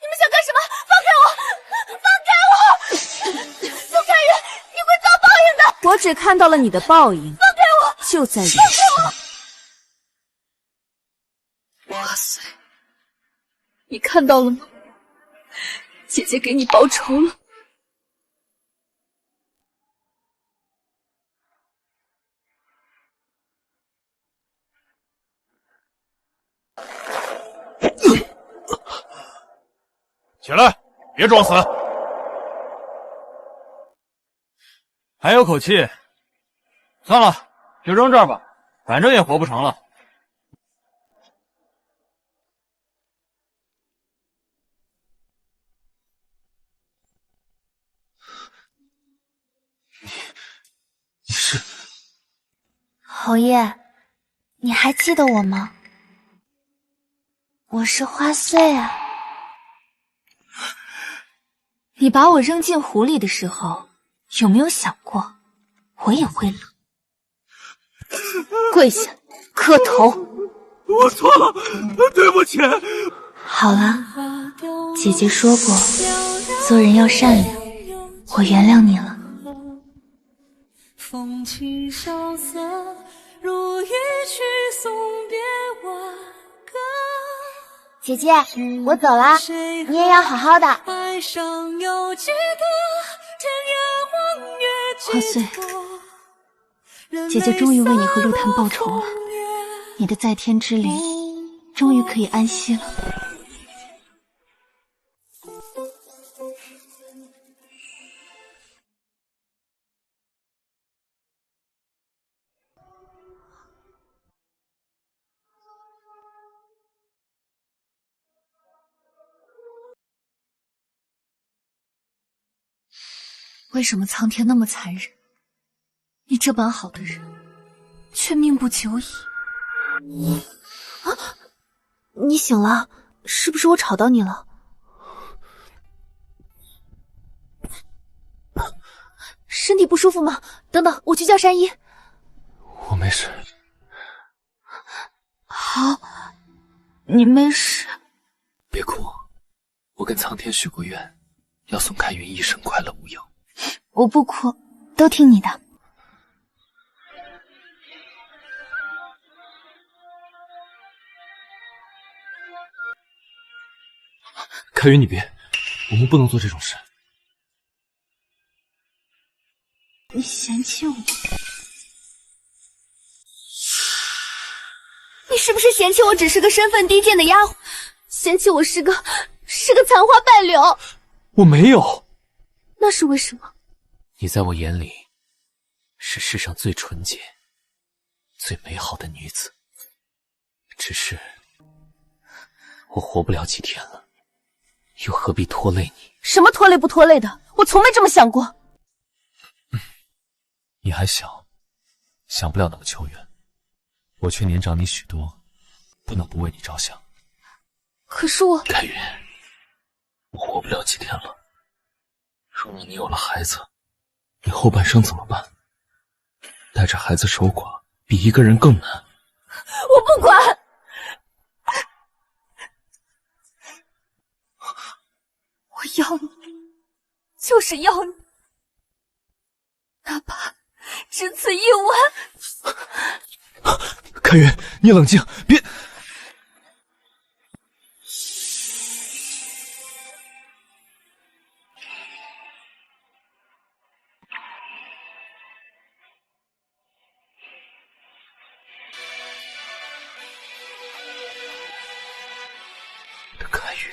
你们想干什么？放开我！放开我！宋开云，你会遭报应的。我只看到了你的报应。放开我！就在陨石。华岁，你看到了吗？姐姐给你报仇了。起来，别装死！还有口气，算了，就扔这儿吧，反正也活不成了。你是侯爷，你还记得我吗？我是花穗啊。你把我扔进湖里的时候，有没有想过，我也会冷？跪下，磕头。我错了，对不起。好了，姐姐说过，做人要善良，我原谅你了。风轻萧瑟，如一曲送别挽歌。姐姐，我走啦，你也要好好的。爱上有几个，天涯望月花穗，姐姐终于为你和陆檀报仇了，你的在天之灵终于可以安息了。为什么苍天那么残忍？你这般好的人，却命不久矣。啊！你醒了，是不是我吵到你了？身体不舒服吗？等等，我去叫山医。我没事。好，你没事。别哭，我跟苍天许过愿，要宋开云一生快乐无忧。我不哭，都听你的。开云，你别，我们不能做这种事。你嫌弃我？你是不是嫌弃我只是个身份低贱的丫鬟？嫌弃我是个残花败柳？我没有。那是为什么？你在我眼里是世上最纯洁、最美好的女子，只是我活不了几天了，又何必拖累你？什么拖累不拖累的？我从没这么想过。你还小，想不了那么久远。我却年长你许多，不能不为你着想。可是我……开云，我活不了几天了。如果你有了孩子，你后半生怎么办？带着孩子守寡，比一个人更难。我不管。我要你，就是要你，哪怕只此一吻。开云，你冷静，别……开云。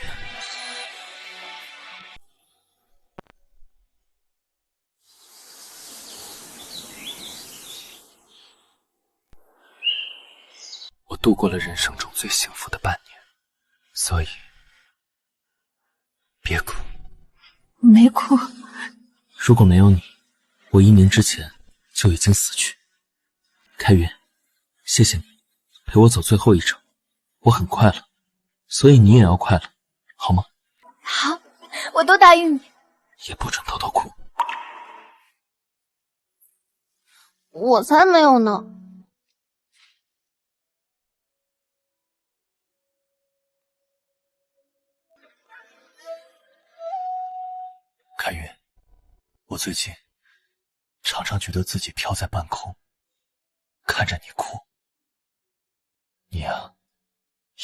我度过了人生中最幸福的半年，所以别哭。没哭。如果没有你，我1年之前就已经死去。开云，谢谢你陪我走最后一程，我很快乐，所以你也要快乐，好吗？好，我都答应你。也不准偷偷哭。我才没有呢。开云，我最近常常觉得自己飘在半空，看着你哭，你呀，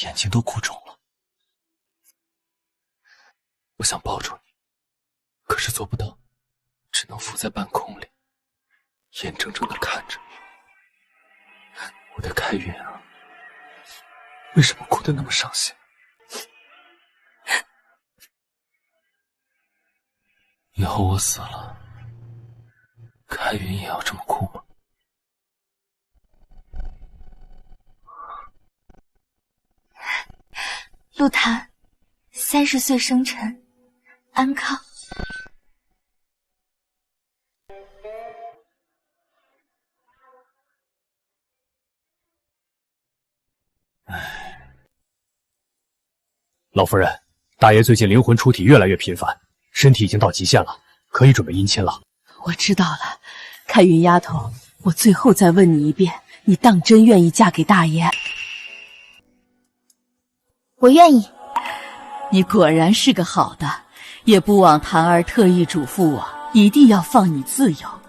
眼睛都哭肿了。我想抱住你，可是做不到，只能浮在半空里，眼睁睁地看着。我的开云啊，为什么哭得那么伤心？以后我死了，开云也要这么哭吗？陆檀，30岁生辰，安康。老夫人，大爷最近灵魂出体越来越频繁，身体已经到极限了，可以准备姻亲了。我知道了，开云丫头，我最后再问你一遍，你当真愿意嫁给大爷？我愿意。你果然是个好的，也不枉檀儿特意嘱咐我，一定要放你自由。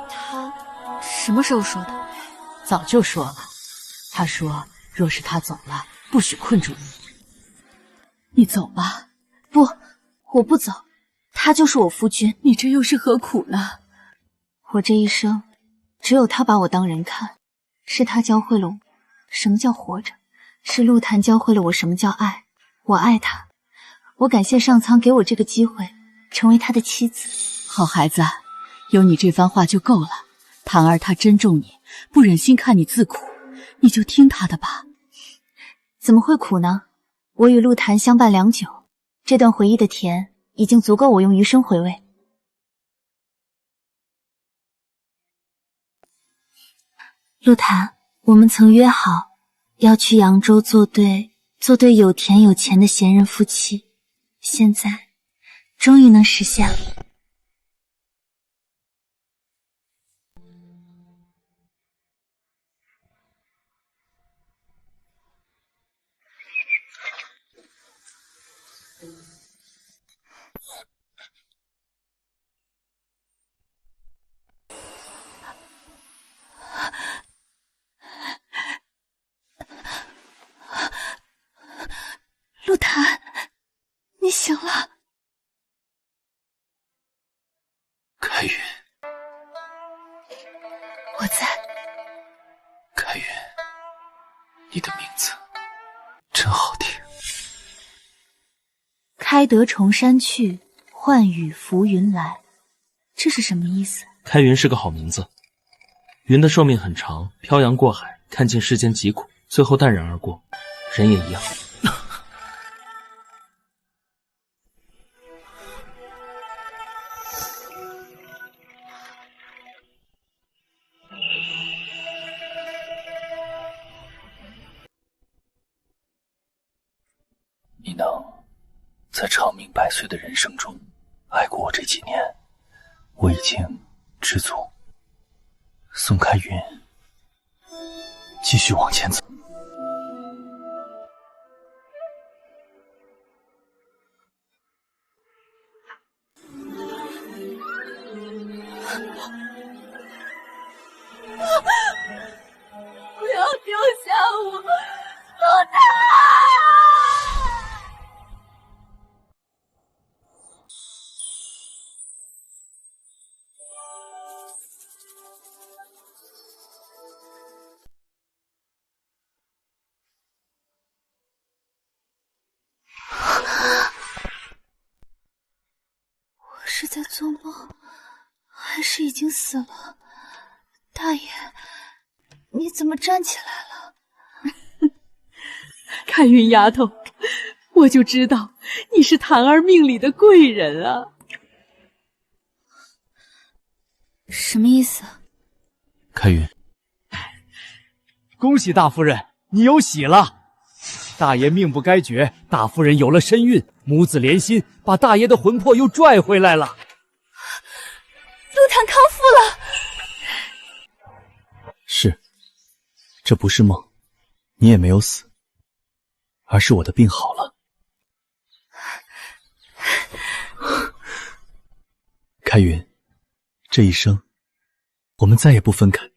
他什么时候说的？早就说了，他说若是他走了，不许困住你。你走吧。不，我不走，他就是我夫君。你这又是何苦呢？我这一生，只有他把我当人看，是他教会了我什么叫活着，是陆檀教会了我什么叫爱。我爱他，我感谢上苍给我这个机会，成为他的妻子。好孩子，有你这番话就够了。檀儿她珍重你，不忍心看你自苦，你就听她的吧。怎么会苦呢？我与陆檀相伴良久，这段回忆的甜已经足够我用余生回味。陆檀，我们曾约好要去扬州做对有田有钱的闲人夫妻，现在终于能实现了。陆檀，你醒了。开云，我在。开云，你的名字真好听。开得重山去，唤雨浮云来，这是什么意思？开云是个好名字。云的寿命很长，漂洋过海，看尽世间疾苦，最后淡然而过。人也一样。你能在长命百岁的人生中爱过我这几年，我已经知足。宋开云，继续往前走。不要丢下我，陆太！我是在做梦，还是已经死了？大爷，你怎么站起来了？开云丫头，我就知道你是檀儿命里的贵人啊！什么意思？开云，恭喜大夫人，你有喜了！大爷命不该绝，大夫人有了身孕，母子连心，把大爷的魂魄又拽回来了。陆檀康复了。是，这不是梦，你也没有死，而是我的病好了。开云，这一生，我们再也不分开。